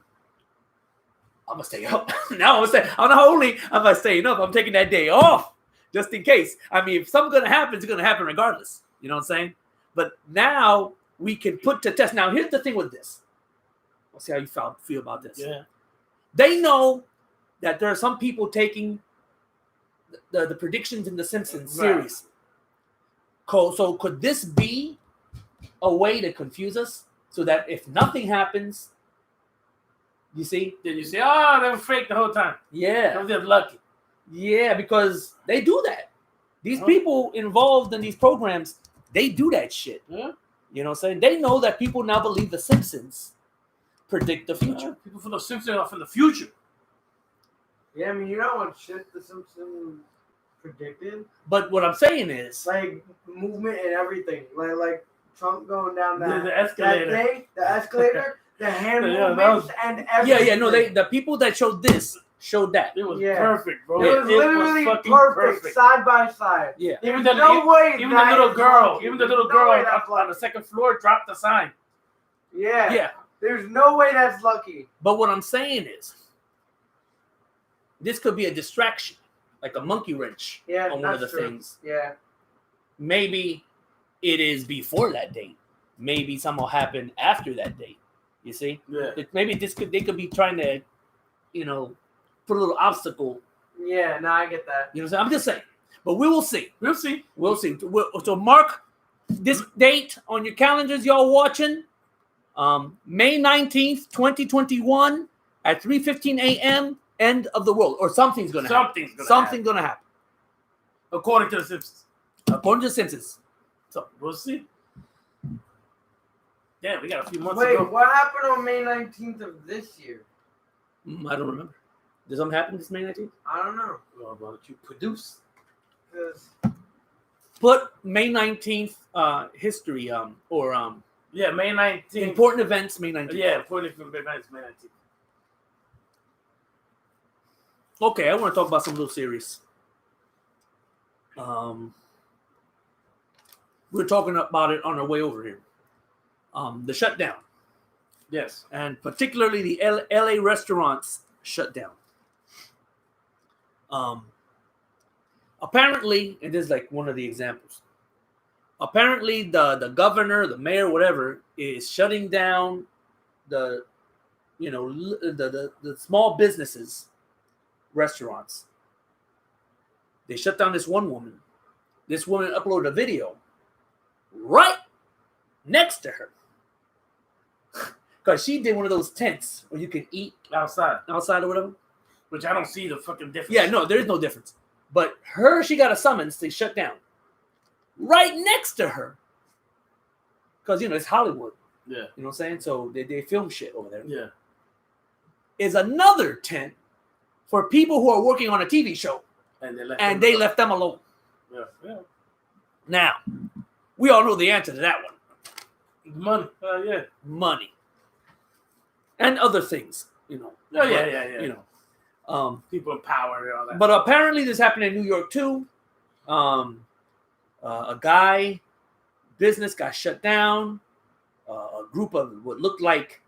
I'm going to stay up. Now I'm going to stay. I'm not only am I staying up, I'm taking that day off just in case. I mean, if something's going to happen, it's going to happen regardless. You know what I'm saying? But now we can put to test. Now, here's the thing with this. We'll see how you feel about this. Yeah. They know that there are some people taking the predictions in The Simpsons seriously. So could this be a way to confuse us so that if nothing happens, you see? Then you say, oh, they were fake the whole time. Yeah. They're lucky. Yeah, because they do that. These people involved in these programs, they do that shit. Yeah. You know what I'm saying? They know that people now believe The Simpsons predict the future. People from the Simpsons are from the future. Yeah, I mean, you know what shit the Simpsons predicted? But what I'm saying is, Like movement and everything. Like Trump going down that The escalator. That day, the escalator, the hand Yeah, that movements, was- and everything. the people that showed this showed that. It was Yeah. perfect, bro. It was literally fucking perfect, side by side. Yeah. Even There's the no way even the that little is girl, lucky. even the There's little no girl way that's on the lucky. second floor dropped the sign. Yeah. Yeah. There's no way that's lucky. But what I'm saying is, this could be a distraction, like a monkey wrench Yeah, on one of the that's true. things. Yeah. Maybe it is before that date. Maybe something will happen after that date. You see? Yeah. Maybe they could be trying to, put a little obstacle. Yeah, no, I get that. You know what I'm saying? I'm just saying. But we will see. We'll see. We'll see. So mark this date on your calendars, y'all watching. May 19th, 2021 at 3:15 a.m. End of the world. Or something's going to happen. Something's going to happen. According to the Simpsons. According to The Simpsons. So we'll see. Yeah, we got a few months to Wait, go. what happened on May 19th of this year? I don't remember. Did something happen this May 19th? I don't know. Well, why don't you produce? 'Cause Put May 19th history Yeah, May 19th. important events May 19th. Yeah, important from May 19th. Okay, I want to talk about some little series. We're talking about it on our way over here. The shutdown, Yes. and particularly the LA restaurants shut down. Apparently, and this is like one of the examples. apparently the governor, the mayor, whatever, is shutting down the the small businesses, restaurants. They shut down this one woman. This woman uploaded a video right next to her because she did one of those tents where you can eat outside, or whatever. which I don't see the fucking difference. Yeah, no, there is no difference. But she got a summons to shut down right next to her because it's Hollywood. Yeah. You know what I'm saying? So they film shit over there. Yeah. Is another tent for people who are working on a TV show, And they left them alone. Yeah. Yeah. Now, we all know the answer to that one. Money. Yeah. Money. And other things, Oh, yeah. You know. People in power and all that. But apparently this happened in New York too. A business got shut down. A group of what looked like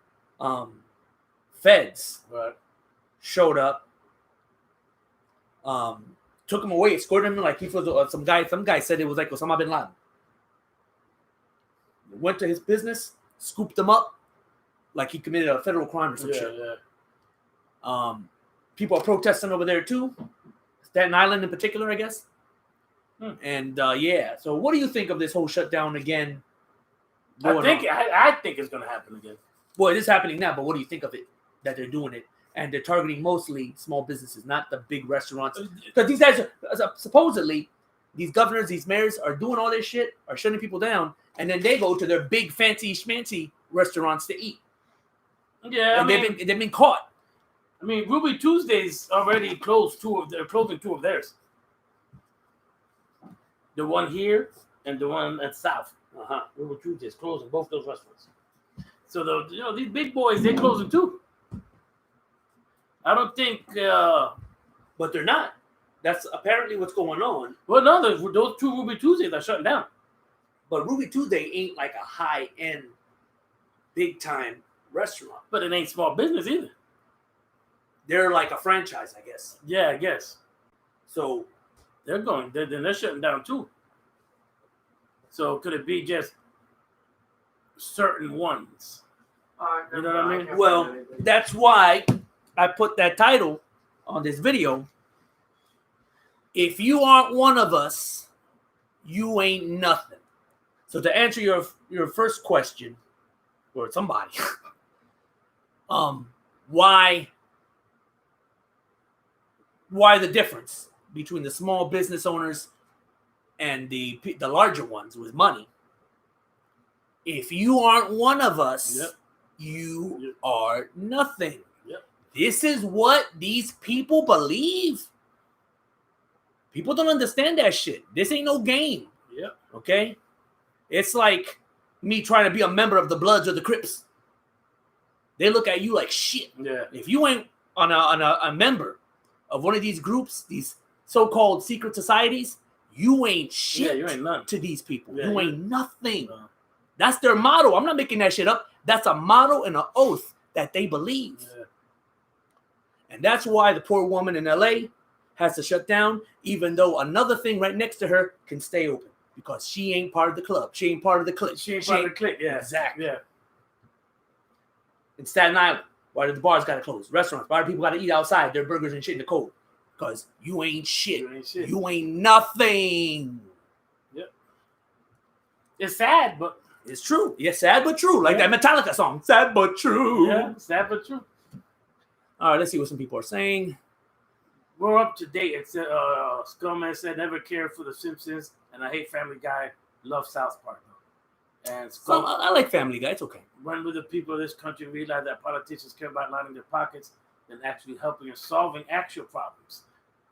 feds Right. showed up. Took him away, escorted him like he was some guy. Some guy said it was like Osama bin Laden. Went to his business, scooped him up, like he committed a federal crime or some shit. Yeah. People are protesting over there too. Staten Island in particular, I guess. And yeah, so what do you think of this whole shutdown again? I think it's gonna happen again. Well, it is happening now, but what do you think of it that they're doing it? And they're targeting mostly small businesses, not the big restaurants. Because these guys are supposedly, these governors, these mayors are doing all this shit, are shutting people down, and then they go to their big fancy schmancy restaurants to eat. Yeah, and they've been caught. I mean, Ruby Tuesday's already closed closing two of theirs. The one here and the one at South. Ruby Tuesday's closing both those restaurants. So these big boys, they're closing too. I don't think, but they're not. That's apparently what's going on. Well, no, those two Ruby Tuesdays are shutting down. But Ruby Tuesday ain't like a high-end, big-time restaurant. But it ain't small business either. They're like a franchise, I guess. Yeah, I guess. So they're shutting down too. So could it be just certain ones? You know what I mean? Well, that's why I put that title on this video. If you aren't one of us, you ain't nothing. So to answer your first question, or somebody, why the difference between the small business owners and the larger ones with money? If you aren't one of us, you are nothing. This is what these people believe. People don't understand that shit. This ain't no game. Okay? It's like me trying to be a member of the Bloods or the Crips. They look at you like shit. Yeah. If you ain't a member of one of these groups, these so-called secret societies, you ain't shit. Yeah, you ain't nothing to these people. Yeah, you ain't nothing. That's their motto. I'm not making that shit up. That's a motto and an oath that they believe. Yeah. And that's why the poor woman in LA has to shut down, even though another thing right next to her can stay open because she ain't part of the club. She ain't part of the clique. She ain't part of the clique. Yeah. Exactly. Yeah. In Staten Island, why do the bars got to close? Restaurants, why do people got to eat outside their burgers and shit in the cold? Because you ain't shit. You ain't nothing. Yep. It's sad, but it's true. Yeah, sad but true. Like that Metallica song. Sad but true. Yeah, sad but true. All right, let's see what some people are saying. We're up to date. It's Skullman said never cared for The Simpsons, and I hate Family Guy. Love South Park. And I like Family Guy. It's okay. When will the people of this country realize that politicians care about lining their pockets than actually helping and solving actual problems,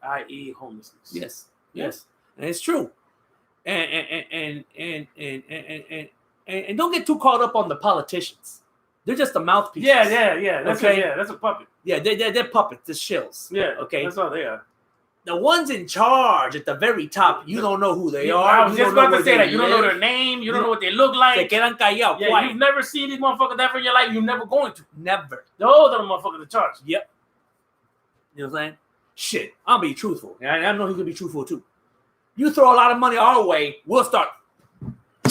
i.e., homelessness? Yes, and it's true. And don't get too caught up on the politicians. They're just a mouthpiece. Yeah. That's okay. That's a puppet. Yeah, they're puppets. They're shills. Yeah. Okay. That's all they are. The ones in charge at the very top, you don't know who they are. I was just about to say that. You don't know their name. You don't know what they look like. Se quedan callados. Yeah, you've never seen these motherfuckers ever in your life. You're never going to. Never. Those are the motherfuckers in charge. Yep. You know what I'm saying? Shit. I'll be truthful. I know he's going to be truthful too. You throw a lot of money our way, we'll start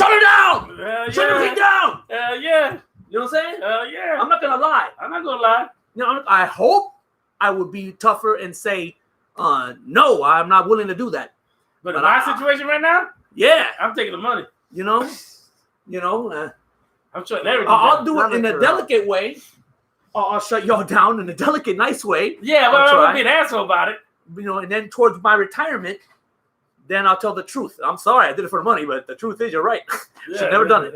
Shut it down. Hell Shut everything yeah. down. Hell yeah. You know what I'm saying? Hell yeah. I'm not gonna lie. I'm not gonna lie. You know, I hope I would be tougher and say, no, I'm not willing to do that. But in But my situation right now, Yeah, I'm taking the money. you know, I'm shutting everything I'll down. do it in a Nothing delicate way. I'll shut y'all down in a delicate, nice way. Yeah, but I'll I try. won't be an asshole about it. You know, and then towards my retirement, then I'll tell the truth. I'm sorry, I did it for the money, but the truth is, you're right. Should've never done it.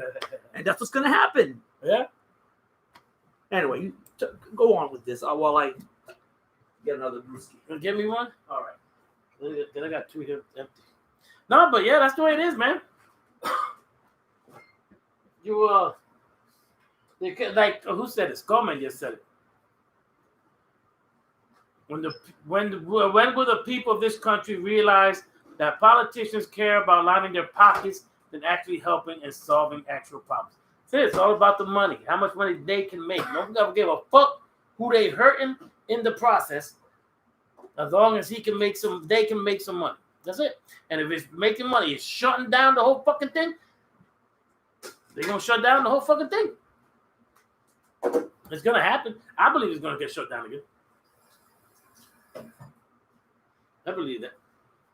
And that's what's gonna happen. Yeah. Anyway, you go on with this while I get another brewski. You give me one? All right. Then I got two here empty. No, but yeah, that's the way it is, man. You like who said it? Skullman just said it. When will the people of this country realize that politicians care about lining their pockets than actually helping and solving actual problems? It's all about the money, how much money they can make. Nobody give a fuck who they hurting in the process, as long as they can make some money. That's it. And if it's making money, it's shutting down the whole fucking thing. They're gonna shut down the whole fucking thing. It's gonna happen. I believe it's gonna get shut down again. I believe that.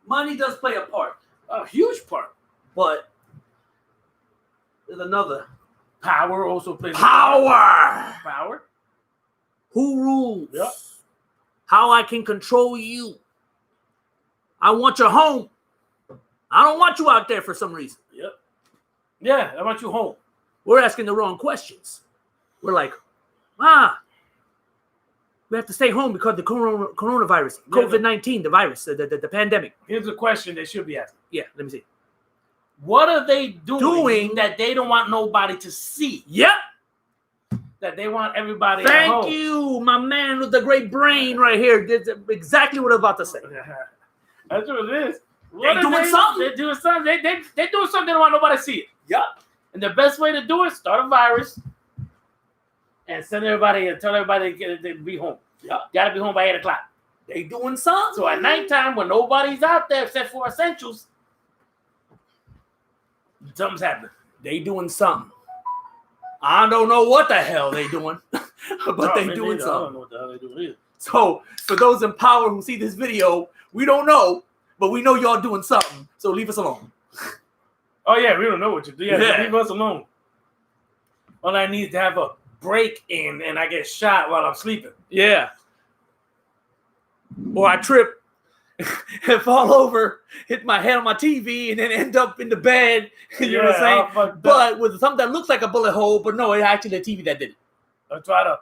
Money does play a part, A huge part. but there's another Power also plays a power. part. Power. Who rules? Yep. How I can control you. I want your home. I don't want you out there for some reason. Yep. Yeah, I want you home. We're asking the wrong questions. We're like, we have to stay home because the coronavirus, Yeah, COVID-19, the virus, the pandemic. Here's a question they should be asking. Yeah, let me see. What are they doing Doing- that they don't want nobody to see? Yep. That they want everybody at Thank home. you, my man with the great brain right here. Did exactly what I was about to say. That's what it is. They doing something. They're doing something. They doing something. They don't want nobody to see it. Yep. And the best way to do it, start a virus and send everybody and tell everybody to be home. Yep. Gotta be home by 8 o'clock. They doing something. So at nighttime, when nobody's out there except for essentials, something's happening. They doing something. I don't know what the hell they doing, but No, they me doing neither. I don't something. know what the hell they doing either. So for those in power who see this video, we don't know, but we know y'all doing something. So leave us alone. Oh yeah, we don't know what you do. Yeah, Yeah. leave us alone. All I need is to have a break in, and I get shot while I'm sleeping. Yeah. Or I trip and fall over, hit my head on my TV, and then end up in the bed. You know what I'm saying? all fucked up. But with something that looks like a bullet hole, but no, it's actually the TV that did it. I try to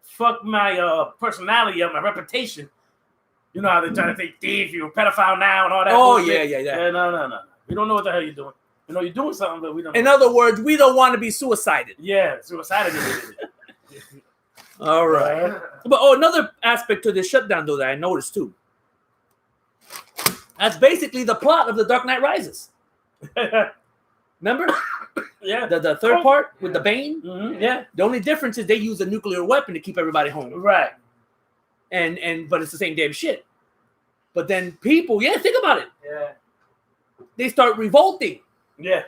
fuck my personality up, my reputation. You know how they try to say thief, you're a pedophile now, and all that. Oh, bullshit. yeah. No. We don't know what the hell you're doing. You know you're doing something, but we don't. In know. other words, we don't want to be suicided. Yeah, suicidal. All right. But another aspect to this shutdown, though, that I noticed too. That's basically the plot of The Dark Knight Rises. Remember Yeah. the third part with the Bane? Mhm, yeah. The only difference is they use a nuclear weapon to keep everybody home, Right. and but it's the same damn shit. But then people, think about it. Yeah. They start revolting. Yeah.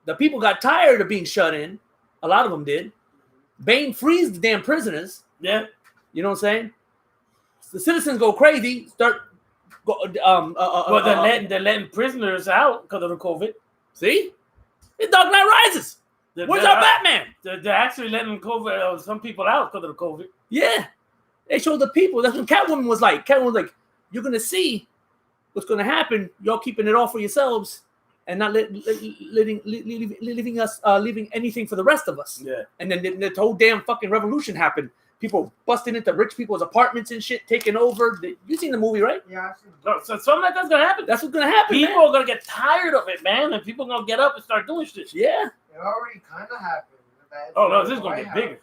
The people got tired of being shut in. A lot of them did. Bane frees the damn prisoners. Yeah. You know what I'm saying? The citizens go crazy. Well, they're letting prisoners out because of the COVID. See? It's Dark Knight Rises. Where's our Batman? They're actually letting COVID some people out because of the COVID. Yeah. They showed the people. That's what Catwoman was like. Catwoman was like, you're going to see what's going to happen. Y'all keeping it all for yourselves and not leaving anything for the rest of us. Yeah. And then the whole damn fucking revolution happened. People busting into rich people's apartments and shit, taking over. You seen the movie, right? Yeah, I've seen So something like that's gonna happen. That's what's going to happen. People man. are gonna get tired of it, man, and people are gonna get up and start doing shit. Yeah. it already kind of happened. Oh no, this is gonna get bigger.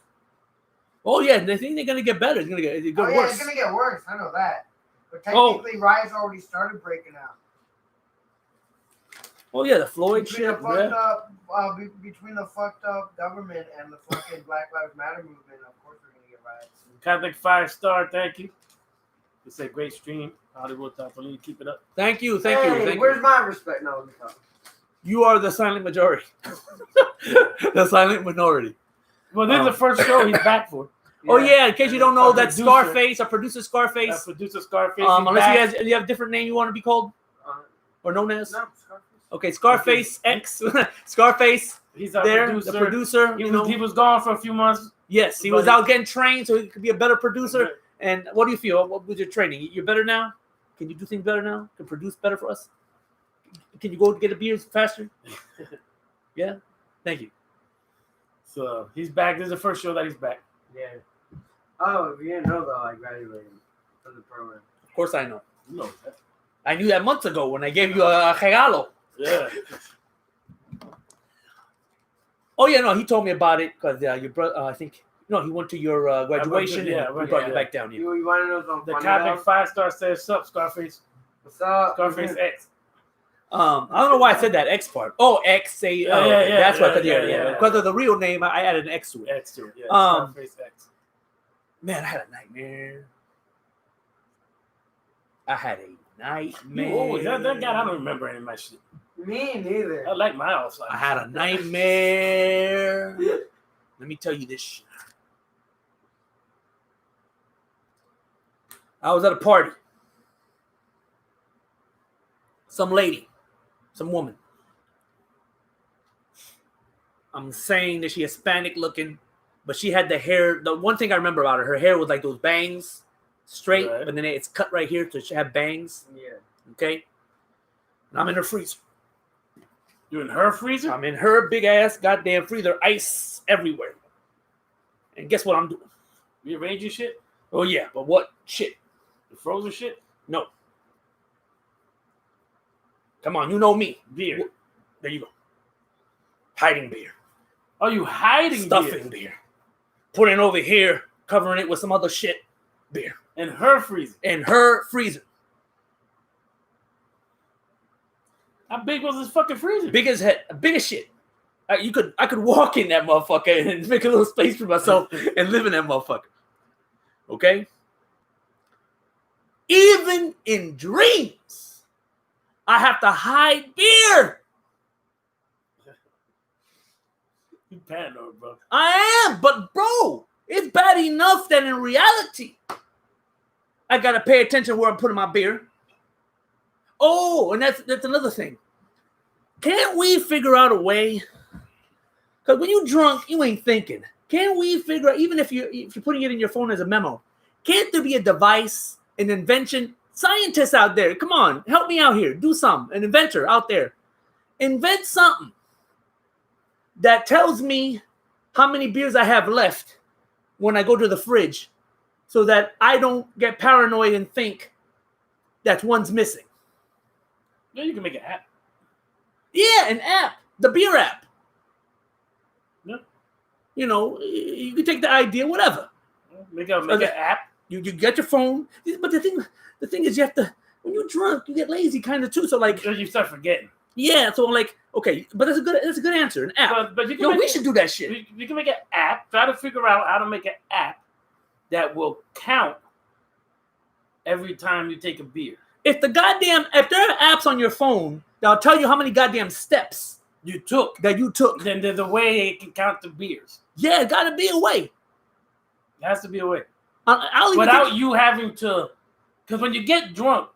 Oh, yeah. They think they're going to get better. It's going to get Oh, yeah, worse. it's gonna get worse. I know that. But Oh. technically, Rise already started breaking out. Oh, yeah. The Floyd Between shit. the fucked up, between the fucked up government and the fucking Black Lives Matter movement, of course we're gonna get riots. Catholic 5-star, thank you. It's a great stream. Hollywood Top. I need to keep it up. Thank you. Hey, Thank where's you. my respect? No, let me talk. You are the silent majority. The silent minority. Well, this is the first show he's back for. Oh yeah, in case you don't know, Our that's producer. Scarface, our producer Scarface. Producer Scarface. Unless you have a different name you want to be called or known as. No, Scarface. Okay, Scarface X, Scarface. He's our There, producer. the producer. He was gone for a few months. Yes, he was out getting trained so he could be a better producer. And what do you feel? What was your training? You're better now? Can you do things better now? Can produce better for us? Can you go get a beer faster? Yeah? Thank you. So he's back. This is the first show that he's back. Yeah. Oh, if you didn't know though, I graduated from the program. Of course I know. You know that. I knew that months ago when I gave you a regalo. Yeah. Oh, yeah, no, he told me about it because your brother, I think, no, he went to your graduation yeah, and he brought you back down here. You want to know something The funny? Cosmic 5-star says, "Sup, Scarface." What's up? Scarface X. I don't know why I said that X part. Oh, X, say, Yeah, okay, yeah, that's yeah, what, yeah. because of the real name, I added an X to it. X to it. Yeah. Scarface X. Man, I had a nightmare. I had a nightmare. Oh, that guy, I don't remember any of my shit. Me neither. I like my house. I had a nightmare. Let me tell you this shit. I was at a party. Some lady, some woman. I'm saying that she Hispanic looking, but she had the hair. The one thing I remember about her hair was like those bangs, straight, Right. but then it's cut right here to have bangs. Yeah. Okay. And I'm in her freezer. You in her freezer? I'm in her big ass goddamn freezer, ice everywhere. And guess what I'm doing? You arranging shit? Oh yeah, but what shit? The frozen shit? No. Come on, you know me. Beer. There you go. Hiding beer. Are you hiding Stuffing beer? beer. Putting it over here, covering it with some other shit. Beer. In her freezer? In her freezer. How big was this fucking freezer? Big as head, big as shit. I could walk in that motherfucker and make a little space for myself and live in that motherfucker. Okay? Even in dreams, I have to hide beer. You paranoid, bro. I am, but bro, it's bad enough that in reality, I gotta pay attention where I'm putting my beer. Oh, and that's another thing. Can't we figure out a way? Because when you're drunk, you ain't thinking. Can't we figure out, even if you're putting it in your phone as a memo, can't there be a device, an invention? Scientists out there, come on, help me out here. Do something. An inventor out there. Invent something that tells me how many beers I have left when I go to the fridge so that I don't get paranoid and think that one's missing. Yeah, you can make an app. Yeah, an app, the beer app. Yeah. You know, you can take the idea, whatever. Make an app. You get your phone, but the thing is, you have to. When you're drunk, you get lazy, kind of too. So like, Because you start forgetting. yeah. So I'm like, okay, but that's a good answer. An app. But you can Yo, make we should do that shit. You can make an app. Try to figure out how to make an app that will count every time you take a beer. If there are apps on your phone that'll tell you how many goddamn steps You took. that you took, Then there's a way it can count the beers. yeah, it gotta be a way. There has to be a way. I'll even Without think- you having to, because when you get drunk,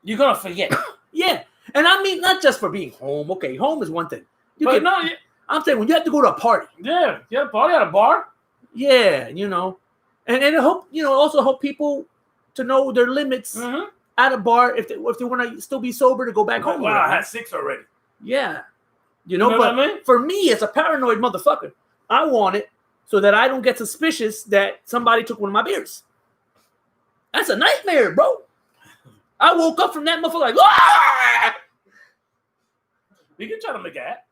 you're gonna forget. yeah, and I mean not just for being home. Okay, home is one thing. But no, I'm saying when you have to go to a party. yeah, party at a bar. Yeah, you know, and I hope also help people to know their limits Mm-hmm. at a bar if they want to still be sober to go back home. Wow, I had 6 already. Yeah, You know but what I mean? for me as a paranoid motherfucker, I want it so that I don't get suspicious that somebody took one of my beers. That's a nightmare, bro. I woke up from that motherfucker like, ah! We can try to make an app.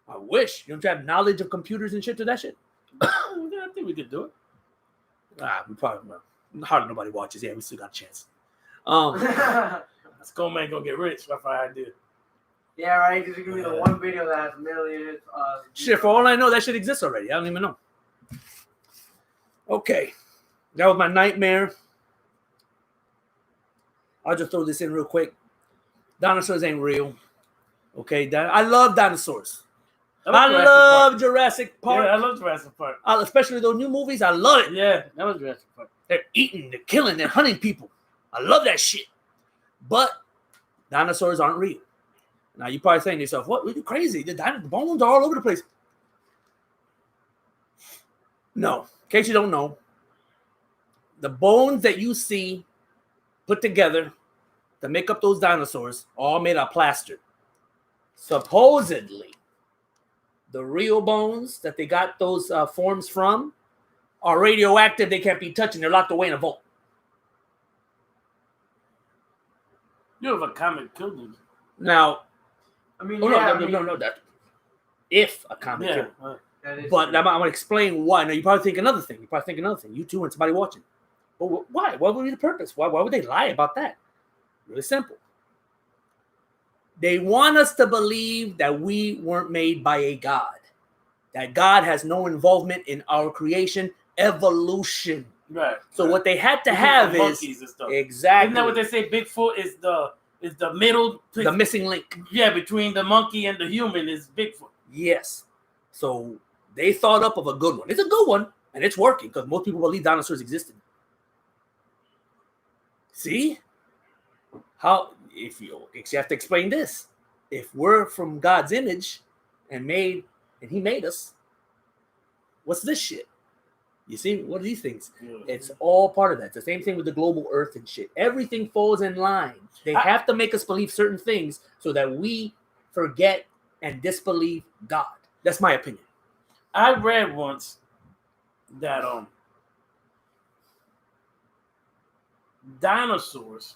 I wish. You don't have knowledge of computers and shit to that shit? Yeah, I think we could do it. We probably hardly nobody watches. Yeah, we still got a chance. Skull Man gonna get rich. That's our idea. Yeah, right. Because you're gonna be the one video that has millions. Shit, for all I know, that shit exists already. I don't even know. Okay. That was my nightmare. I'll just throw this in real quick. Dinosaurs ain't real. Okay, I love dinosaurs. I Jurassic love Park. Jurassic Park. Yeah, I love Jurassic Park. Especially those new movies. I love it. Yeah, that was Jurassic Park. They're eating, they're killing, they're hunting people. I love that shit. But dinosaurs aren't real. Now you're probably saying to yourself, "What? You're crazy? The bones are all over the place." No, in case you don't know, the bones that you see put together to make up those dinosaurs are all made of plaster. Supposedly, the real bones that they got those forms from are radioactive. They can't be touched, and they're locked away in a vault. You have a comet killed him. Now, I mean, oh, yeah, no, that if a comet killed him. that is But true. I'm going to explain why. Now, you probably think another thing. You too and somebody watching. But why? What would be the purpose? Why would they lie about that? Really simple. They want us to believe that we weren't made by a God. That God has no involvement in our creation, evolution. Right. So what they had to Because have of is monkeys and stuff. exactly Isn't that what they say? Bigfoot is the middle. the missing link. Yeah, between the monkey and the human is Bigfoot. Yes. So they thought up of a good one. It's a good one, and it's working because most people believe dinosaurs existed. See? How if you have to explain this. If we're from God's image and he made us, what's this shit? You see, what are these things? It's all part of that. It's the same thing with the global earth and shit. Everything falls in line. They have to make us believe certain things so that we forget and disbelieve God. That's my opinion. I read once that dinosaurs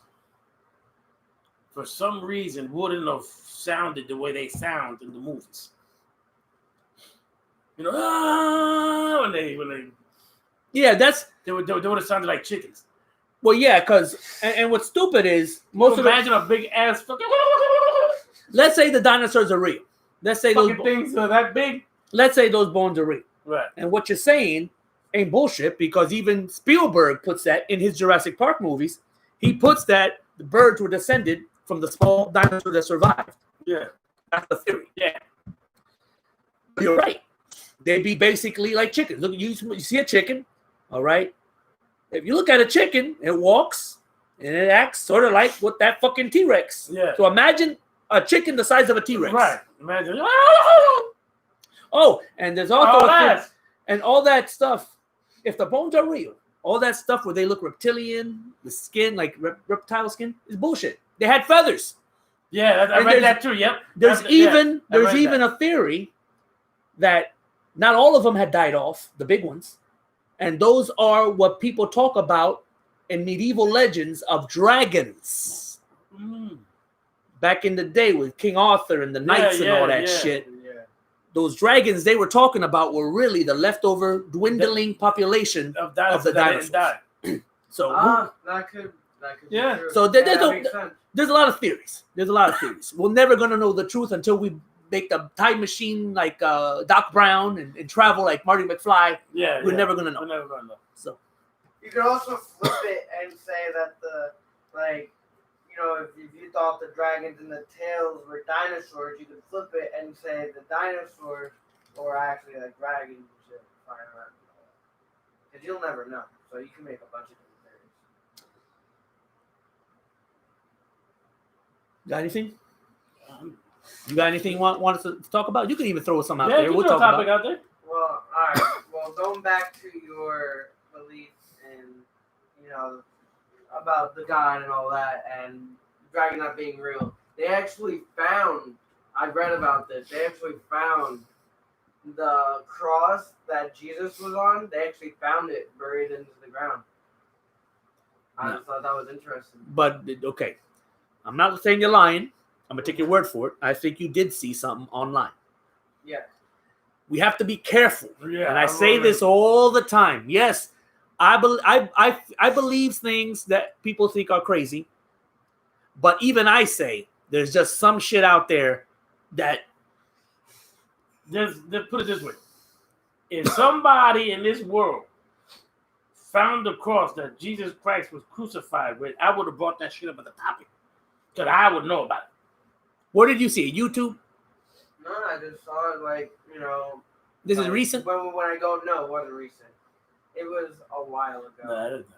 for some reason wouldn't have sounded the way they sound in the movies. You know, when they Yeah, they would have sounded like chickens. well, yeah, because and what's stupid is most of Imagine a big ass fucking let's say the dinosaurs are real. Let's say those things are that big. let's say those bones are real. Right. And what you're saying ain't bullshit because even Spielberg puts that in his Jurassic Park movies. He puts that the birds were descended from the small dinosaur that survived. Yeah. That's the theory. Yeah. You're right. They'd be basically like chickens. Look, you see a chicken, all right? If you look at a chicken, it walks and it acts sort of like what that fucking T-Rex. Yeah. So imagine a chicken the size of a T-Rex. Right. Imagine. Oh, and there's also All a thing- that. and all that stuff. If the bones are real, all that stuff where they look reptilian, the skin like reptile skin is bullshit. They had feathers. Yeah, I And read there's- that too. Yep. There's I even read a theory that not all of them had died off, the big ones, and those are what people talk about in medieval legends of dragons. Back in the day with King Arthur and the knights and all that shit. Yeah. Those dragons they were talking about were really the leftover dwindling population of of the dinosaurs. dinosaurs. That didn't So That could Yeah. be true. So there's that no- makes sense. there's a lot of theories. We're never gonna know the truth until we make the time machine like Doc Brown and travel like Marty McFly. die. Yeah. We're yeah. never gonna know. We're never gonna know. So You could also flip it and say that if you thought the dragons and the tails were dinosaurs, you could flip it and say the dinosaurs were actually like dragons and shit flying around. Because you'll never know. So you can make a bunch of different theories. got anything? You got anything you want us to talk about? You can even throw some out Yeah, there. keep We'll the talk topic about. out there. Well, alright. Well, going back to your belief in, about the God and all that, and dragon not being real, they actually found, I read about this, they actually found the cross that Jesus was on, they actually found it buried into the ground. I just thought that was interesting. But okay, I'm not saying you're lying. I'm gonna take your word for it. I think you did see something online. Yeah. We have to be careful. Yeah. And I say this all the time. Yes, I believe things that people think are crazy. But even I say there's just some shit out there that Let's put it this way: if somebody in this world found the cross that Jesus Christ was crucified with, I would have brought that shit up at the topic, because I would know about it. Where did you see it? YouTube? No, I just saw it like, This is like, recent? When I go, no, it wasn't recent. It was a while ago. Nah, it is not.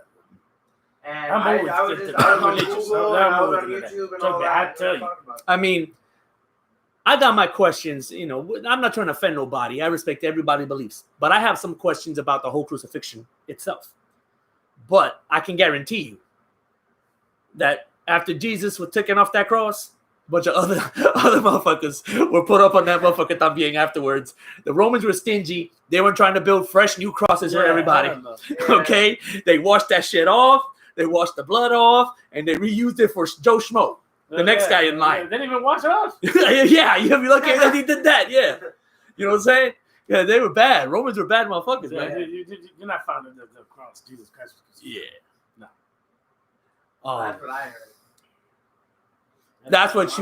And I'm always I was just- I was I'm on religious. Google I'm and I was always on into that. YouTube and Trust all me, that. I and tell we you. talked about it. I mean, I got my questions. I'm not trying to offend nobody. I respect everybody's beliefs. But I have some questions about the whole crucifixion itself. But I can guarantee you that after Jesus was taken off that cross, a bunch of other motherfuckers were put up on that motherfucker también afterwards. The Romans were stingy. They were trying to build fresh new crosses for Yeah, everybody. I don't know. Yeah. Okay? They washed that shit off. They washed the blood off. And they reused it for Joe Schmo. The next guy in line. They didn't even wash it off. Yeah, you'll be lucky that he did that. Yeah. You know what I'm saying? Yeah, they were bad. Romans were bad motherfuckers, Yeah, man. you're not finding the cross. Jesus Christ. Yeah. No. That's what I heard. That's what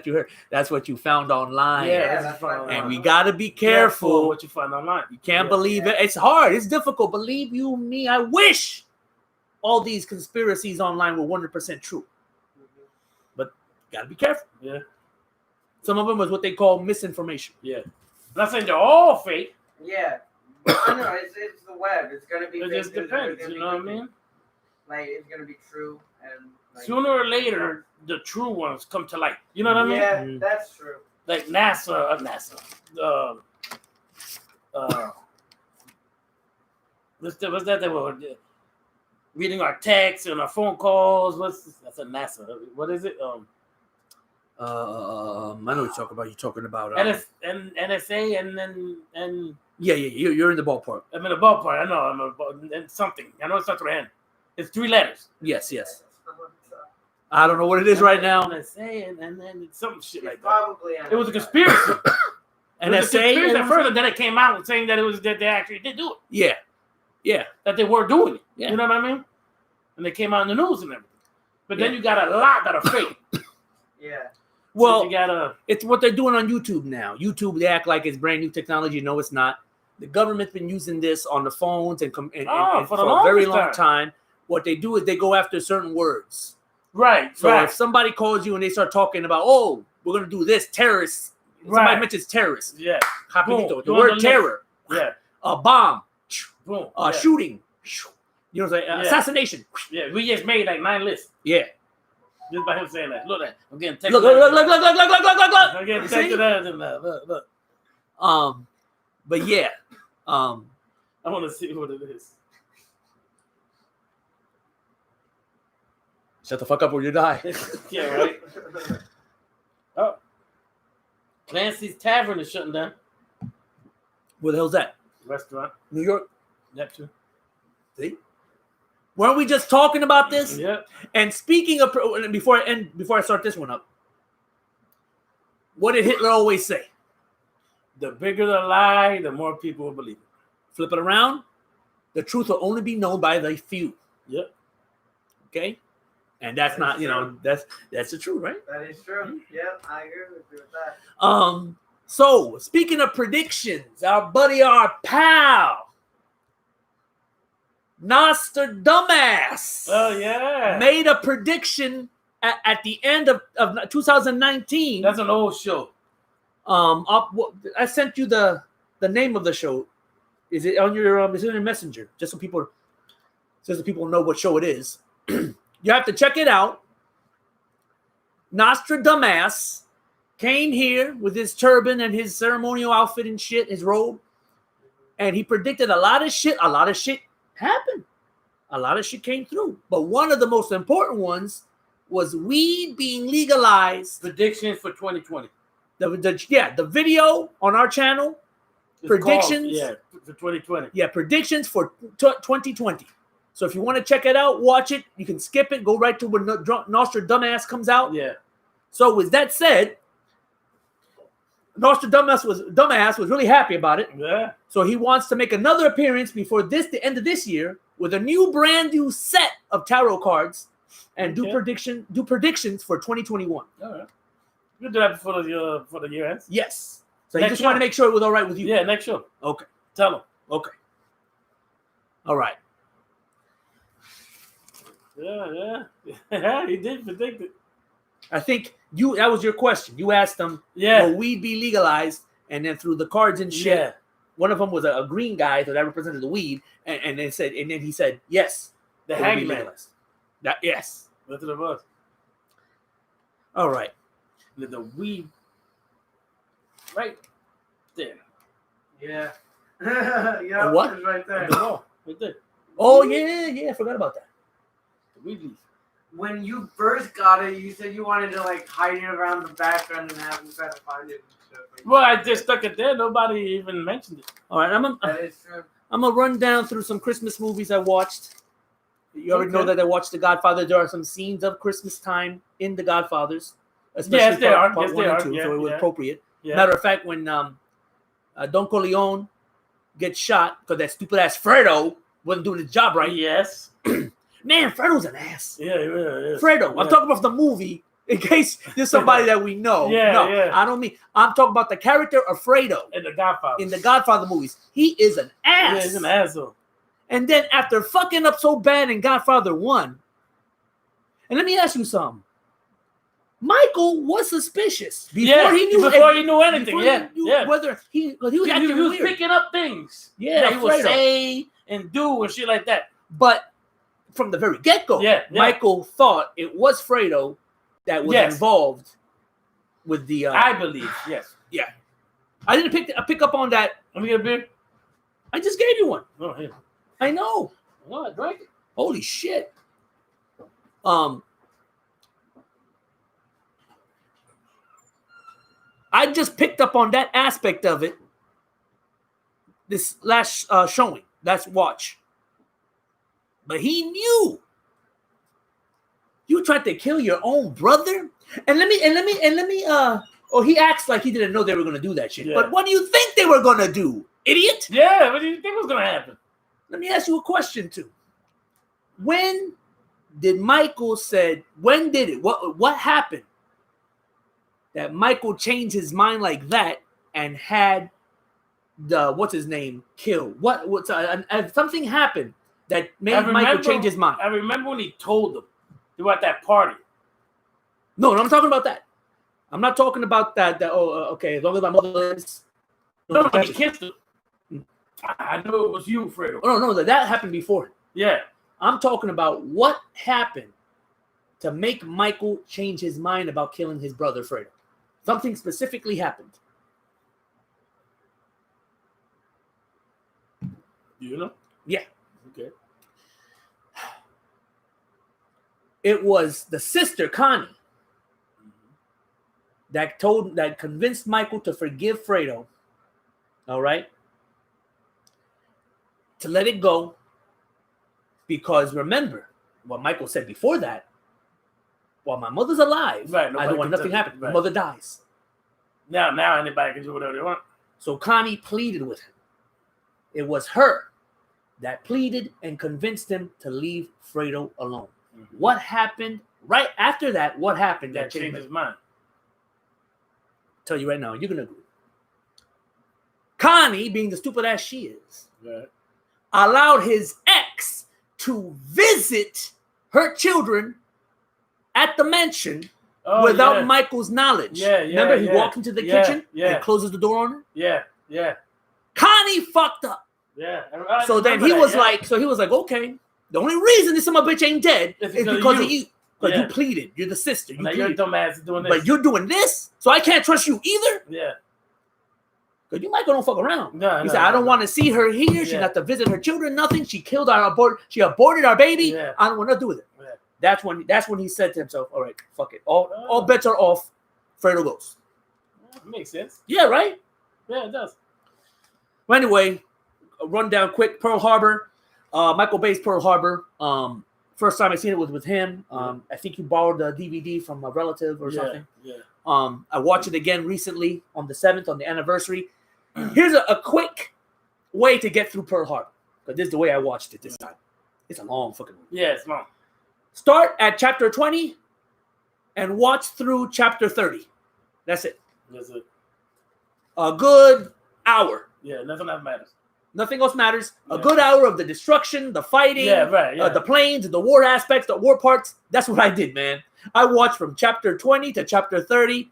you heard. That's what you found online. Yeah, that's what I And we found. gotta be careful. what you find online. You can't Yeah. believe it. It's hard. It's difficult. Believe you me. I wish all these conspiracies online were 100% true. Gotta be careful. Yeah. Some of them is what they call misinformation. Yeah. I'm not saying they're all fake. Yeah. I know, it's the web. It's going to be It fake just news, depends. it's gonna You be know what I fake news. mean? Like, it's going to be true. And like, Sooner or later, the true ones come to light. You know what I mean? Yeah, Mm. that's true. Like NASA. What's that? They were reading our texts and our phone calls. That's a NASA. What is it? I know what you're talking about. You're talking about NSA and yeah. You're in the ballpark. I'm in a ballpark. I know and something. I know it's not an N. It's 3 letters. Yes. I don't know what it is right now. NSA and then it's some shit It's like that. probably It was a conspiracy. It was a conspiracy NSA. at first, and then it came out saying that it was that they actually did do it. Yeah. That they were doing it. Yeah. You know what I mean? And they came out in the news and everything. But then Yeah. you got a lot that are fake. Yeah. Well, you got it's what they're doing on YouTube now. YouTube, they act like it's brand new technology. No, it's not. The government's been using this on the phones and for a very long time. What they do is they go after certain words. right. So right. if somebody calls you and they start talking about, oh, we're gonna do this, terrorists. Somebody Right. mentions terrorists. Yeah. Rapidito, Boom. the You word on the terror, Yeah. a bomb, Boom. a yeah. shooting, you know, what I'm saying? Yeah. Assassination. Yeah. We just made like 9 lists Yeah. just by him saying that. Look at that. I'm getting text. Look. I'm getting You text see? to that. And look. But yeah, I want to see what it is. shut the fuck up or you die. Yeah, right. Oh. Clancy's Tavern is shutting down. Where the hell's that? Restaurant. New York. Neptune. See? Weren't we just talking about this? Yep. And speaking of, before I start this one up, what did Hitler always say? The bigger the lie, the more people will believe it. Flip it around. The truth will only be known by the few. Yep. Okay, and that's not, that's the truth, right? That is true. Yeah, I agree with you with that. So speaking of predictions, our buddy, our pal, Nostradamus, Oh yeah. made a prediction at the end of 2019. That's an old show. I sent you the name of the show. Is it on your is it in your messenger? Just so people know what show it is. You have to check it out. Nostradamus came here with his turban and his ceremonial outfit and shit, his robe, and he predicted a lot of shit. A lot of shit happened. A lot of shit came through. But one of the most important ones was weed being legalized. Predictions for 2020. The video on our channel. It's Predictions? called, for 2020. Yeah, predictions for 2020. So if you want to check it out, watch it. You can skip it. Go right to when Nostradamus comes out. Yeah. So with that said, Nostradamus was really happy about it. Yeah. So he wants to make another appearance before the end of this year with a brand new set of tarot cards and do Okay. predictions for 2021. All right. We'll do that before the year ends. Yes. So he Next just wanted to show. make sure it was all right with you. Yeah, next show. Okay. Tell them. Okay. All right. Yeah. He did predict it. I think That was your question. You asked them, Yeah. will weed be legalized? And then through the cards and shit, Yeah. one of them was a green guy that represented the weed, and then he said yes. The it will be hangman. legalized. That yes. That's what it was. All right. The weed. Right there. Yeah. Yeah. A what? It's right there. On the wall. Right there. Oh yeah, I forgot about that. The weed leaf. When you first got it, you said you wanted to like hide it around the background and have them try to find it and stuff. Well, I just stuck it there. Nobody even mentioned it. All right, That is true. I'm gonna run down through some Christmas movies I watched. You already know Okay. that I watched The Godfather. There are some scenes of Christmas time in The Godfathers, especially Yes, they are. part Yes, one they and are. two, Yeah, so it was yeah. appropriate. Yeah. Matter of fact, when Don Corleone gets shot because that stupid ass Fredo wasn't doing his job right. Yes. Man, Fredo's an ass. Yeah. Fredo. Yeah. I'm talking about the movie in case there's somebody that we know. Yeah, no, yeah. I don't mean. I'm talking about the character of Fredo And the Godfather. in the Godfather movies. He is an ass. Yeah, he's an asshole. And then after fucking up so bad in Godfather 1, and let me ask you something. Michael was suspicious before he knew anything. before Yeah. he knew Yeah. whether he was He acting was weird. picking up things. Yeah, that he would Fredo. say and do and shit like that. But from the very get-go, Yeah. Michael thought it was Fredo that was Yes. involved with the. I believe. Yes. I didn't pick up on that. Let me get a beer. I just gave you one. Oh, here. I know. No, I drank it. Holy shit. I just picked up on that aspect of it this last showing, last watch. But he knew you tried to kill your own brother. And let me he acts like he didn't know they were gonna do that shit. Yeah. But what do you think they were gonna do? Idiot? Yeah. What do you think was gonna happen? Let me ask you a question too. When did Michael said? When did it? What happened that Michael changed his mind like that and had the what's his name killed? What's something happened that made Michael change his mind? I remember when he told them they were at that party. No, I'm talking about that. I'm not talking about that. Okay, as long as my mother lives. No, he kissed him. I knew it was you, Fredo. Oh no, that happened before. Yeah. I'm talking about what happened to make Michael change his mind about killing his brother Fredo. Something specifically happened. Do you know? Yeah. Okay. It was the sister Connie that convinced Michael to forgive Fredo. All right. To let it go. Because remember what Michael said before that. While my mother's alive, Right, I nobody don't want can nothing touch- happen. My right. mother dies. Now anybody can do whatever they want. So Connie pleaded with him. It was her that pleaded and convinced him to leave Fredo alone. Mm-hmm. What happened right after that? What happened That changed his mind. Tell you right now, you're gonna agree. Connie, being the stupid ass she is, Right. allowed his ex to visit her children at the mansion Oh, without yeah. Michael's knowledge. Yeah, Remember, he yeah. walked into the Yeah, kitchen yeah. and closes the door on her. Yeah. Connie fucked up. Yeah. I So then remember he that, was like, okay. The only reason this son of a bitch ain't dead It's is because of because of you. you. Because Yeah. you pleaded. You're the sister. You Now your pleaded. dumb ass is doing this. But you're doing this, so I can't trust you either. Yeah. Because you Michael don't fuck around. No, He said, I don't want to see her here. She Yeah. got to visit her children, nothing. She killed she aborted our baby. Yeah. I don't want to do with it. Yeah. That's when he said to himself, all right, fuck it. All bets are off. Fredo goes. It makes sense. Yeah, right? Yeah, it does. Well, anyway, a rundown quick. Pearl Harbor. Michael Bay's Pearl Harbor. First time I seen it was with him. I think he borrowed the DVD from a relative or something. Yeah. I watched it again recently on the 7th, on the anniversary. Here's a quick way to get through Pearl Harbor. Because this is the way I watched it this time. It's a long fucking movie. Yeah, it's long. Start at chapter 20 and watch through chapter 30. That's it. That's it. A good hour. Yeah, nothing else matters. Nothing else matters. A Yeah. good hour of the destruction, the fighting, Yeah, right. Yeah. the planes, the war aspects, the war parts. That's what I did, man. I watched from chapter 20 to chapter 30.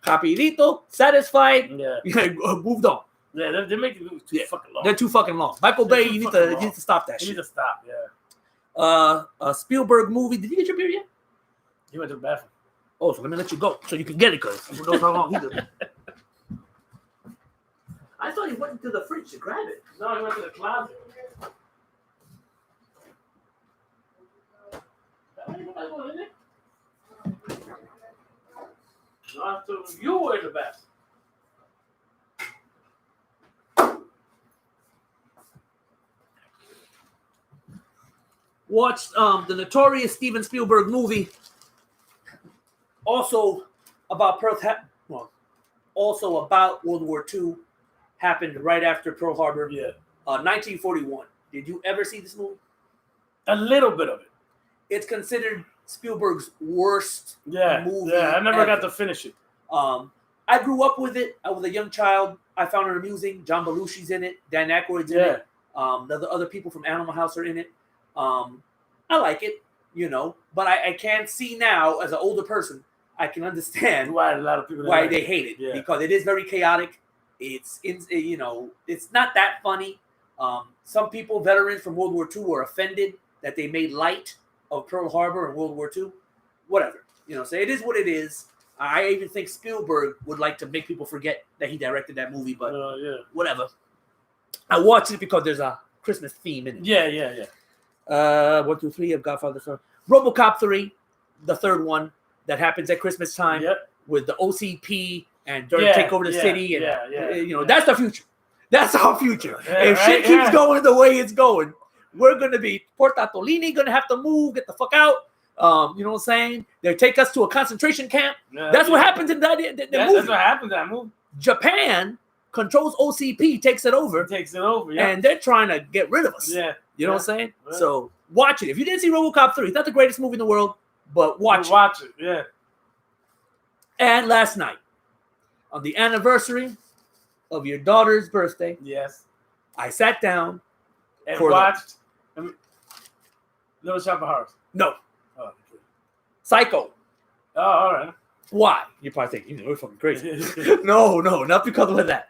Rapidito, satisfied, yeah. moved on. Yeah, they're making movies too fucking long. They're too fucking long. Michael They're Bay, too you need fucking to long. stop that You need shit. to stop. Yeah. A Spielberg movie. Did you get your beer yet? He went to the bathroom. Oh, so let me let you go so you can get it, because who knows how long he did. I thought he went into the fridge to grab it. No, he went to the closet. No, so you were the best. Watched the notorious Steven Spielberg movie. Also about also about World War II. Happened right after Pearl Harbor. Yeah. 1941. Did you ever see this movie? A little bit of it. It's considered Spielberg's worst Yeah. movie. Yeah. I never got ever. to finish it. I grew up with it. I was a young child. I found it amusing. John Belushi's in it. Dan Aykroyd's in it. The other people from Animal House are in it. I like it, but I can't see now as an older person. I can understand Why a lot of people why like they it. hate it, Yeah. because it is very chaotic. It's it's not that funny. Some people, veterans from World War II, were offended that they made light of Pearl Harbor and World War II. Whatever, so it is what it is. I even think Spielberg would like to make people forget that he directed that movie, but Yeah. whatever. I watched it because there's a Christmas theme in it. Yeah. 1, 2, 3 of Godfather. RoboCop 3, the third one that happens at Christmas time Yep. with the OCP and they're Yeah, take over the yeah, city, and yeah. that's the future. That's our future. Yeah, if shit right, keeps yeah. going the way it's going, we're gonna be Portatolini, gonna have to move, get the fuck out. You know what I'm saying? They take us to a concentration camp. Yeah, That's what yeah. happens in that the That's movie. what happens in that movie. Japan controls OCP, takes it over, It takes it over. Yeah. and they're trying to get rid of us. Yeah. You know what I'm saying? Yeah. So watch it. If you didn't see RoboCop 3, it's not the greatest movie in the world, but watch it. Watch it. Yeah. And last night, on the anniversary of your daughter's birthday, Yes. I sat down. And For the- watched Little Shop of Horrors. No, Oh, okay. Psycho. Oh, all right. Why? You're probably thinking, we're fucking crazy. No, not because of that.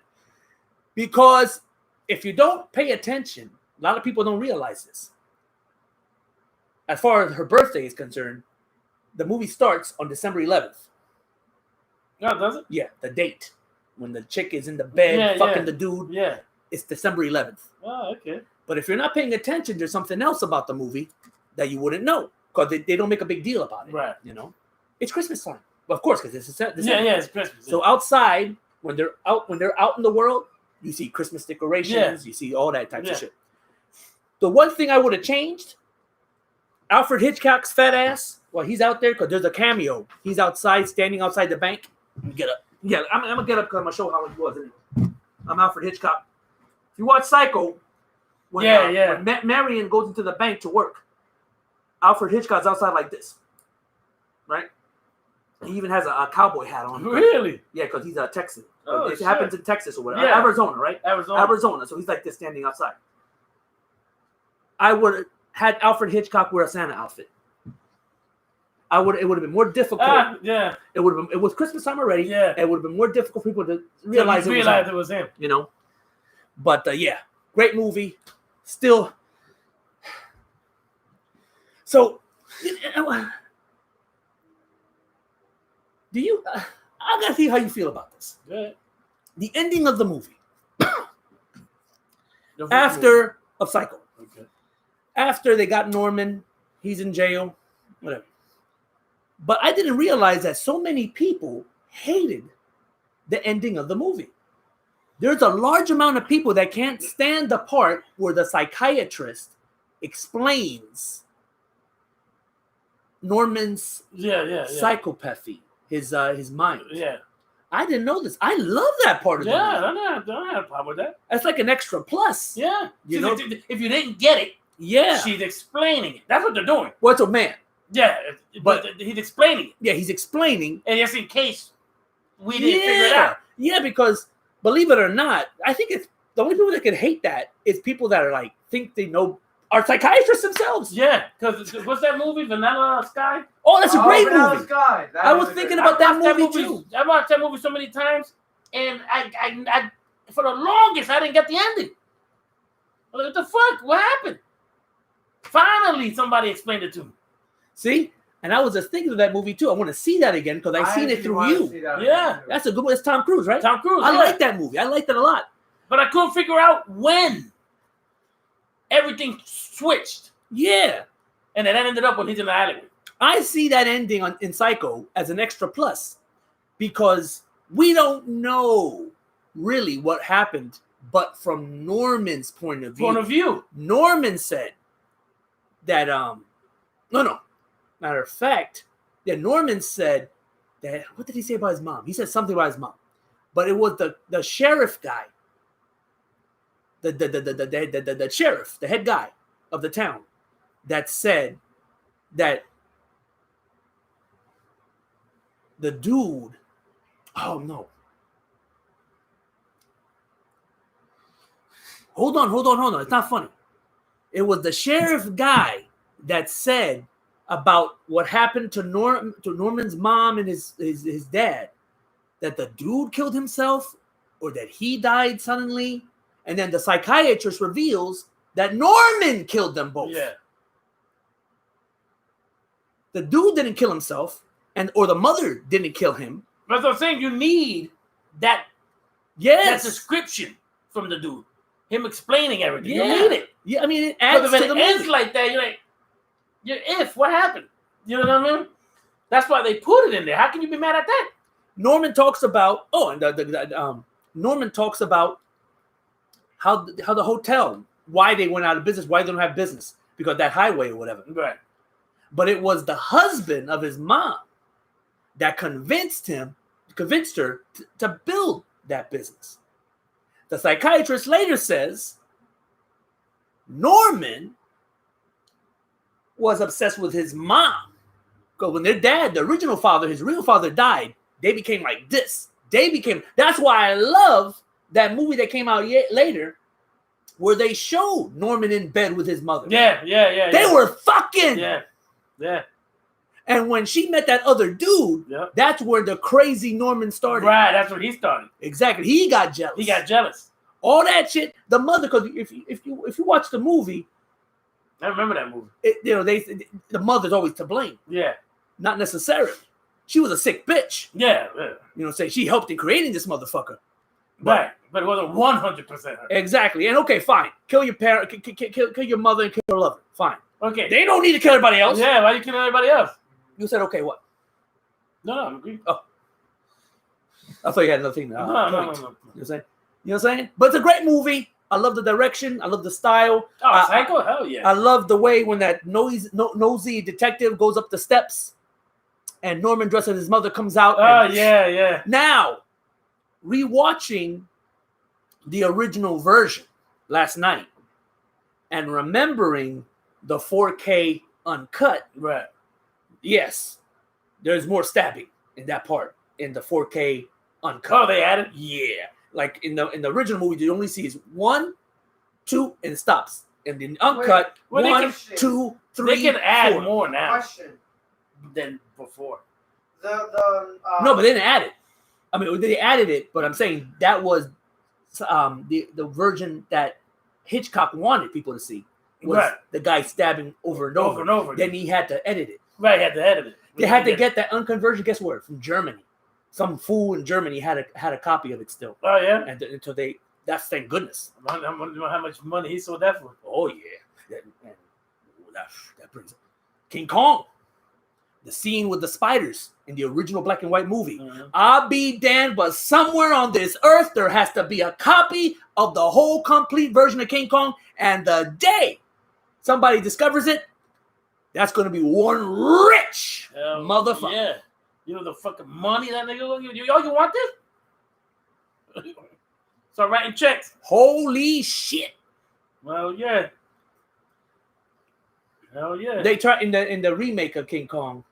Because if you don't pay attention, a lot of people don't realize this. As far as her birthday is concerned, the movie starts on December 11th. No, does it? Yeah, the date. When the chick is in the bed Yeah, fucking yeah. the dude, Yeah. it's December 11th. Oh, okay. But if you're not paying attention, there's something else about the movie that you wouldn't know because they don't make a big deal about it. Right. It's Christmas time. Well, of course, because it's December. Yeah, it's Christmas. So outside, when they're out in the world, you see Christmas decorations, Yeah. you see all that type Yeah. of shit. The one thing I would have changed, Alfred Hitchcock's fat ass, well, he's out there because there's a cameo. He's outside, standing outside the bank. Let me get up. Yeah, I'm gonna get up because I'm gonna show how he was. Anyway. I'm Alfred Hitchcock. If you watch Psycho, when Marion goes into the bank to work, Alfred Hitchcock's outside like this, right? He even has a cowboy hat on. Really? Yeah, because he's a Texan. Oh, it shit. happens in Texas or whatever. Yeah. Arizona, right? Arizona. So he's like this standing outside. I would have had Alfred Hitchcock wear a Santa outfit. It would have been more difficult. Yeah. It was Christmas time already. Yeah. It would have been more difficult for people to realize It was him. But yeah, great movie. Still. So, do you? I gotta see how you feel about this. Yeah. The ending of the movie The after of Psycho. Okay. After they got Norman, he's in jail, whatever. But I didn't realize that so many people hated the ending of the movie. There's a large amount of people that can't stand the part where the psychiatrist explains Norman's psychopathy, his mind. Yeah. I didn't know this. I love that part of the movie. I don't have a problem with that. That's like an extra plus. Yeah. You know? If you didn't get it, Yeah. she's explaining it. That's what they're doing. What's a man? Yeah. But he's explaining it. Yeah, he's explaining. And just in case we didn't figure it out. Yeah, because believe it or not, I think it's the only people that can hate that is people that are like think they know are psychiatrists themselves. Yeah, because what's that movie, Vanilla Sky? Oh, that's a great Vanilla movie. Sky. That I is was a thinking good- about that watched movie too. I watched that movie so many times, and I for the longest I didn't get the ending. I was like, what the fuck? What happened? Finally, somebody explained it to me. See, and I was just thinking of that movie too. I want to see that again because I seen it actually through wanna you. see that Yeah. again, too. That's a good one. It's Tom Cruise, right? Tom Cruise. I yeah. like that movie. I liked it a lot. But I couldn't figure out when everything switched, Yeah. and then that ended up when he's in the alleyway. I see that ending in Psycho as an extra plus because we don't know really what happened, but from Norman's point of view. Point of view. Norman said that no. Matter of fact, Norman said that what did he say about his mom? He said something about his mom. But it was the sheriff guy. The sheriff, the head guy of the town, that said that the dude, oh no. Hold on. It's not funny. It was the sheriff guy that said about what happened to Norman's mom and his dad, that the dude killed himself or that he died suddenly, and then the psychiatrist reveals that Norman killed them both. Yeah. The dude didn't kill himself, or the mother didn't kill him. That's what I'm saying. You need that Yes. description from the dude. Him explaining everything. Yeah. You need it. Yeah, I mean, it adds Because if to it the ends movie. like that, what happened? You know what I mean? That's why they put it in there. How can you be mad at that? Norman talks about Norman talks about how the hotel, why they went out of business, why they don't have business, because that highway or whatever. Right. But it was the husband of his mom that convinced her to build that business. The psychiatrist later says Norman was obsessed with his mom. Because when their dad, the original father, his real father died, they became like this. That's why I love that movie that came out later where they showed Norman in bed with his mother. Yeah. They were fucking. Yeah. And when she met that other dude, Yep. that's where the crazy Norman started. Right. That's where he started. Exactly. He got jealous. He got jealous. all that shit. The mother, because if you watch the movie, I remember that movie. The mother's always to blame. Yeah. Not necessarily. She was a sick bitch. Yeah. You know what I'm saying? She helped in creating this motherfucker. Right. But it wasn't 100% her. Exactly. And okay, fine. Kill your parent, kill your mother and kill your lover. Fine. Okay. They don't need to kill everybody else. Yeah, why you killing everybody else? You said, okay, what? No, I'm agreeing. I thought you had another thing. No. You know what I'm saying? You know what I'm saying? But it's a great movie. I love the direction. I love the style. Oh, Psycho? Hell yeah. I love the way when that nosy detective goes up the steps and Norman dressed as his mother comes out. Oh, yeah. Now, rewatching the original version last night and remembering the 4K uncut, Right. yes, there's more stabbing in that part in the 4K uncut. Oh, they added? Yeah, like in the original movie, you only see is 1, 2, and it stops. And in the uncut, Well, they 1, can- 2, 3, They can add 4. more now Question. than before. No, but they didn't add it. I mean, they added it, but I'm saying that was the version that Hitchcock wanted people to see was Right. the guy stabbing over and over. Over and over Then again. he had to edit it. Right, had to edit it. They had to get that unconversion. Guess where? From Germany. Some fool in Germany had a copy of it still, Oh, yeah? and until that's thank goodness. I wonder how much money he sold that for. Oh yeah, that brings up King Kong. The scene with the spiders in the original black and white movie. Mhm. I'll be damned, but somewhere on this earth there has to be a copy of the whole complete version of King Kong. And the day somebody discovers it, that's going to be one rich Hell, motherfucker. Yeah. You know the fucking money that nigga will give you? You want this? Start writing checks. Holy shit! Well, yeah. Hell yeah. They tried in the remake of King Kong,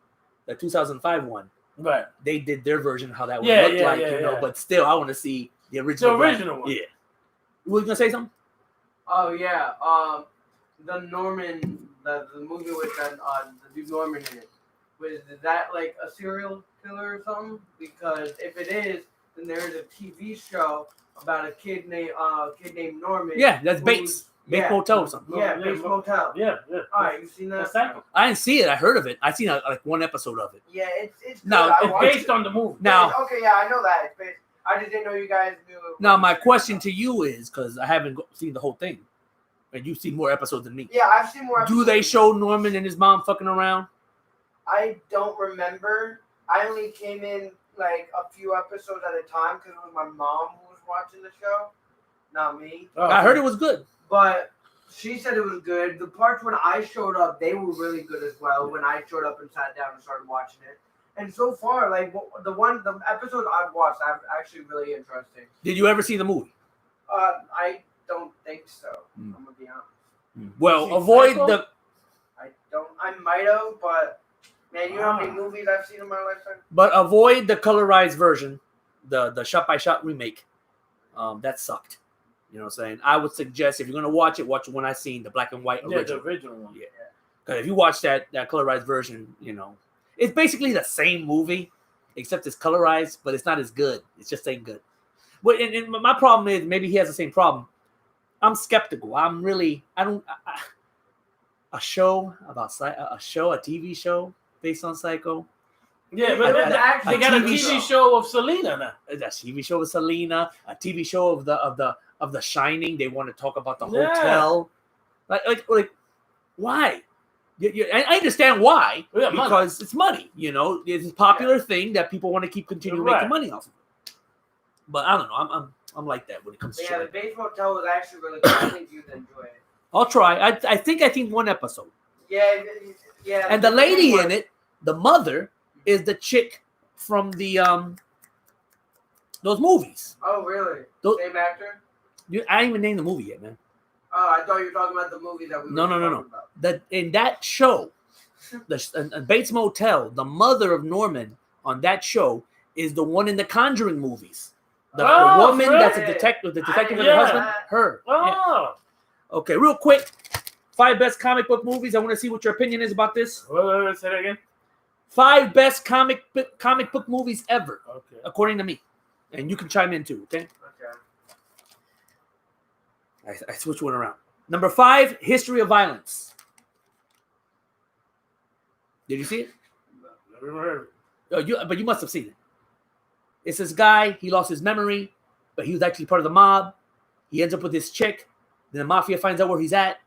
the 2005 one. Right. They did their version of how that would Yeah, look yeah, like, yeah, you know. yeah. But still, I want to see the original. The original one. Yeah, were you gonna say something? Oh yeah, the Norman, the movie with the dude Norman in it. Is that like a serial killer or something? Because if it is, then there is a TV show about a kid named Norman. Yeah, that's who's- Bates. Bates yeah, Motel or something. Yeah, Yeah, Bates Mo- Motel. Yeah. All right, you seen that? That's Psycho. I didn't see it. I heard of it. I seen like one episode of it. Yeah, it's good. No, I It's watched based it. on the movie. Now, Okay, yeah, I know that. It's based. I just didn't know you guys knew. It now was my based question on- to you is, because I haven't seen the whole thing, and you've seen more episodes than me. Yeah, I've seen more. Do they episodes. show Norman and his mom fucking around? I don't remember. I only came in like a few episodes at a time because it was my mom who was watching the show, not me. Oh, I heard it was good. But she said it was good. The parts when I showed up, they were really good as well. When I showed up and sat down and started watching it, and so far, like the episode I've watched, I'm actually really interesting. Did you ever see the movie? I don't think so. Mm. I'm gonna be honest. Well, See avoid Psycho? the. I don't. I might have, but man, you know how many movies I've seen in my lifetime? But avoid the colorized version, the shot by shot remake. That sucked. You know what I'm saying? I would suggest if you're gonna watch it when I seen the black and white Yeah, the original. original one. Yeah. Because if you watch that colorized version, you know, it's basically the same movie, except it's colorized, but it's not as good. It's just ain't good. But and my problem is maybe he has the same problem. I'm skeptical. A TV show based on Psycho. Yeah, but A- they got a TV TV show of Selena now. A TV show with Selena, a TV show of the Shining. They want to talk about the Yeah. hotel. Like, why? I understand why. Yeah, money. Because it's money. You know, it's a popular thing that people want to keep continuing Right. making money off of. But I don't know. I'm like that when it comes to But yeah, the shows. Bates Motel was actually really good. I think you'd enjoy it. I'll try. I think I seen one episode. Yeah, yeah. And the lady in it, the mother, is the chick from the those movies. Oh, really? Those- Same actor? I didn't even name the movie yet, man. Oh, I thought you were talking about the movie that we No, were no, no, talking no. about. That in that show, the Bates Motel, the mother of Norman on that show is the one in the Conjuring movies. The Oh, woman really? that's a detective, the detective and Yeah. her husband, her. Yeah. Oh, Okay, real quick, 5 best comic book movies. I want to see what your opinion is about this. wait, say that again. 5 best comic book movies ever, Okay. according to me, and you can chime in too. Okay, Okay. I switch one around. Number 5, History of Violence. Did you see it? Never heard of it. Oh, but you must have seen it. It's this guy. He lost his memory, but he was actually part of the mob. He ends up with this chick. Then the mafia finds out where he's at.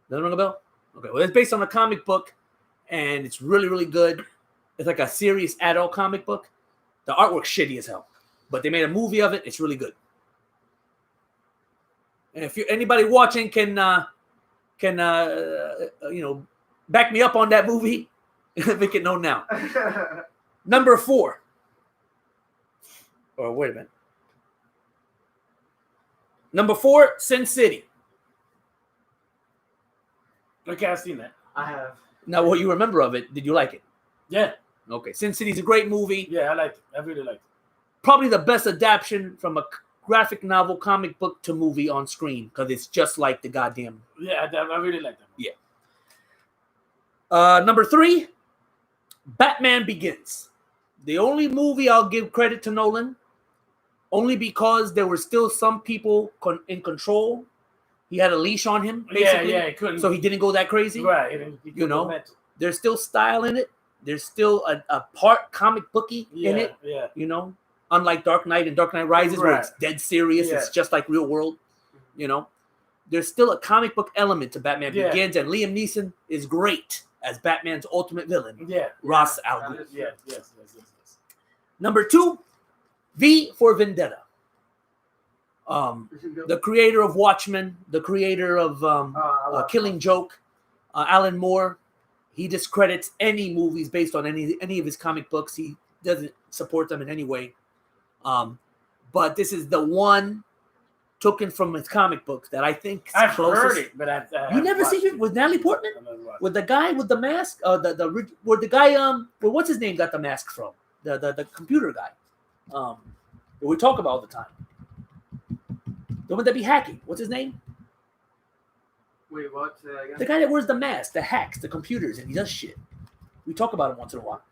Doesn't ring a bell? Okay. Well, it's based on a comic book, and it's really, really good. It's like a serious adult comic book. The artwork's shitty as hell, but they made a movie of it. It's really good. And if anybody watching can back me up on that movie, make it known now. Number 4. Oh, wait a minute. Number 4, Sin City. Okay, I've seen that. I have. Now, what you remember of it? Did you like it? Yeah, Okay, Sin City's a great movie. yeah, I liked it. I really liked it. Probably the best adaptation from a graphic novel, comic book to movie on screen because it's just like the goddamn. Yeah, I really liked it. Number 3, Batman Begins. The only movie I'll give credit to Nolan, only because there were still some people in control. He had a leash on him, basically. Yeah, it couldn't. So he didn't go that crazy. right. He You know? couldn't match There's still style in it. There's still a part comic booky it. in it, Yeah. you know. Unlike Dark Knight and Dark Knight Rises, where Right. it's dead serious, Yeah. it's just like real world, you know. There's still a comic book element to Batman Yeah. Begins, and Liam Neeson is great as Batman's ultimate villain, Yeah. Ra's that al Ghul. is- Yes. Number 2, V for Vendetta. The creator of Watchmen, the creator of I love Killing Joke, Alan Moore. He discredits any movies based on any of his comic books. He doesn't support them in any way. But this is the one taken from his comic books that I think is I've closest. heard it, but I You never seen it with Natalie Portman? it? With the guy with the mask? Where the guy well, what's his name got the mask from? The computer guy. That we talk about all the time. The one that be hacking. What's his name? Wait, what? Again? The guy that wears the mask, the hacks, the computers, and he does shit. We talk about him once in a while.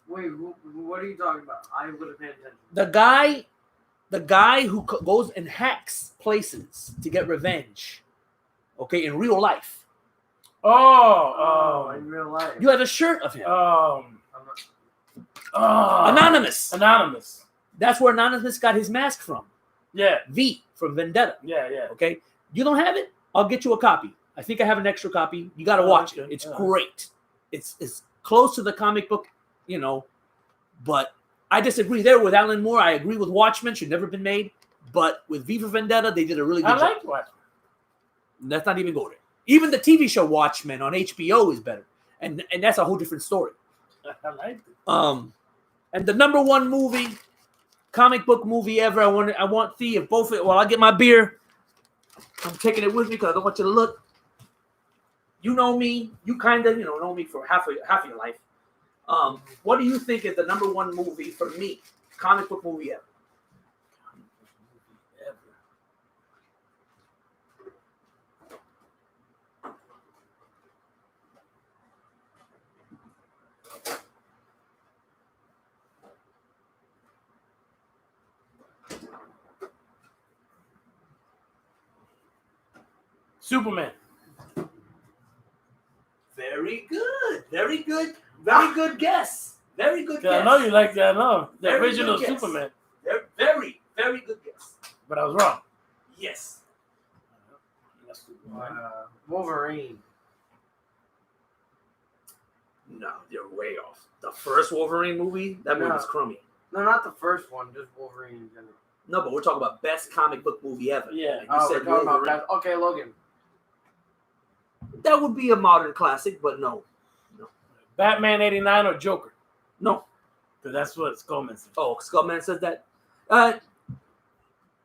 Wait, what are you talking about? I wasn't paying attention. The guy who goes and hacks places to get revenge. Okay, in real life. Oh, in real life. You have a shirt of him. I'm not- Anonymous. That's where Anonymous got his mask from. Yeah, V from Vendetta. yeah, yeah. Okay, you don't have it? I'll get you a copy. I think I have an extra copy. You got to watch it. okay. It's great. It's close to the comic book, but I disagree there with Alan Moore. I agree with Watchmen. Should never been made. But with V for Vendetta, they did a really good I job. like Watchmen. Let's not even go there. Even the TV show Watchmen on HBO is better. And that's a whole different story. I like it. And the number one movie, comic book movie ever. I want Thea both. While I get my beer, I'm taking it with me because I don't want you to look. You know me. You kind of know me for half of your life. What do you think is the number one movie for me? Comic book movie ever. Superman. Very good. Very good. Very good guess. Very good guess. I know you like that. I know the Very original good guess. Superman, Very, very good guess. but I was wrong. Yes. Wolverine. No, you're way off. The first Wolverine movie, that movie was crummy. No, not the first one, just Wolverine in general. No, but we're talking about best comic book movie ever. Yeah. And you Oh, we're said talking Wolverine. about that. Okay, Logan. That would be a modern classic, but no. Batman '89 or Joker? No. Because that's what Skullman said. Oh, Skullman says that.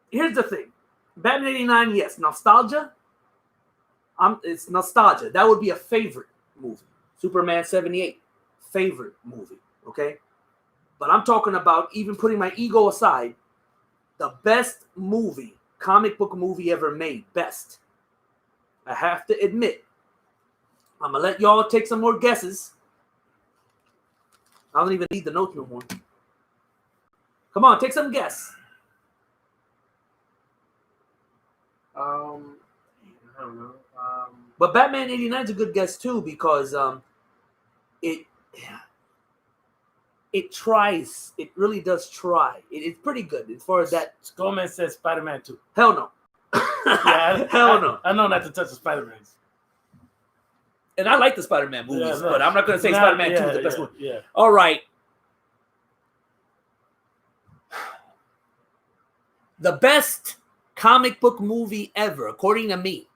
Here's the thing. Batman '89, yes. Nostalgia. It's nostalgia. That would be a favorite movie. Superman 78, favorite movie. Okay? But I'm talking about, even putting my ego aside, the best movie, comic book movie ever made. Best. I have to admit. I'm going to let y'all take some more guesses. I don't even need the notes no more. Come on, take some guess. I don't know. But Batman '89 is a good guess too, because it tries. It really does try. It's pretty good as far as that. Skullman says Spider-Man 2. Hell no. Yeah, Hell no. I know not to touch the Spider-Mans. And I like the Spider-Man movies, Yeah, no. but I'm not going to say Spider-Man 2 is the best one. Yeah. All right. The best comic book movie ever, according to me,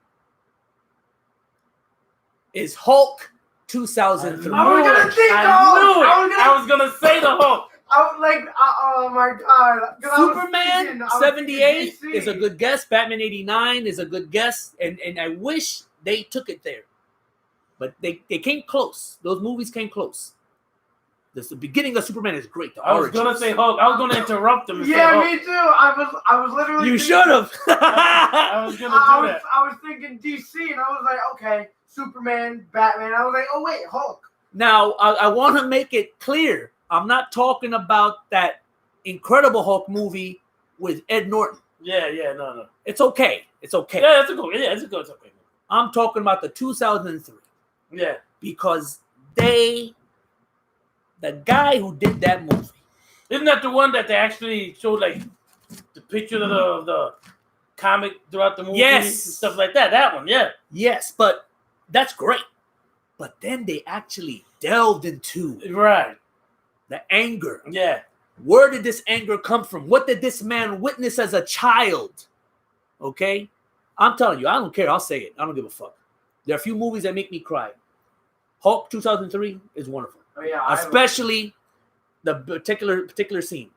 is Hulk 2003. I was gonna think the I Hulk. knew it. I was gonna- I was gonna say the Hulk. I was like, oh my god. 'Cause I was Superman thinking, I was 78 thinking is a good guess. Batman 89 is a good guess. And I wish they took it there. But they came close. Those movies came close. The beginning of Superman is great. The I was origins. gonna say Hulk. I was gonna interrupt him and say Yeah, Hulk. me too. I was literally. You thinking- should have. I was gonna do that. I was thinking DC, and I was like, okay, Superman, Batman. I was like, oh wait, Hulk. Now, I want to make it clear. I'm not talking about that Incredible Hulk movie with Ed Norton. Yeah, no. It's okay. It's okay. Yeah, it's a good. Yeah, it's a good. It's okay. I'm talking about the 2003. Yeah. Because the guy who did that movie. Isn't that the one that they actually showed like the picture of the comic throughout the movie? Yes. And stuff like that. That one, yeah. Yes, but that's great. But then they actually delved into Right. the anger. Yeah. Where did this anger come from? What did this man witness as a child? Okay? I'm telling you, I don't care. I'll say it. I don't give a fuck. There are a few movies that make me cry. Hulk 2003 is wonderful. Oh yeah, Especially the particular scene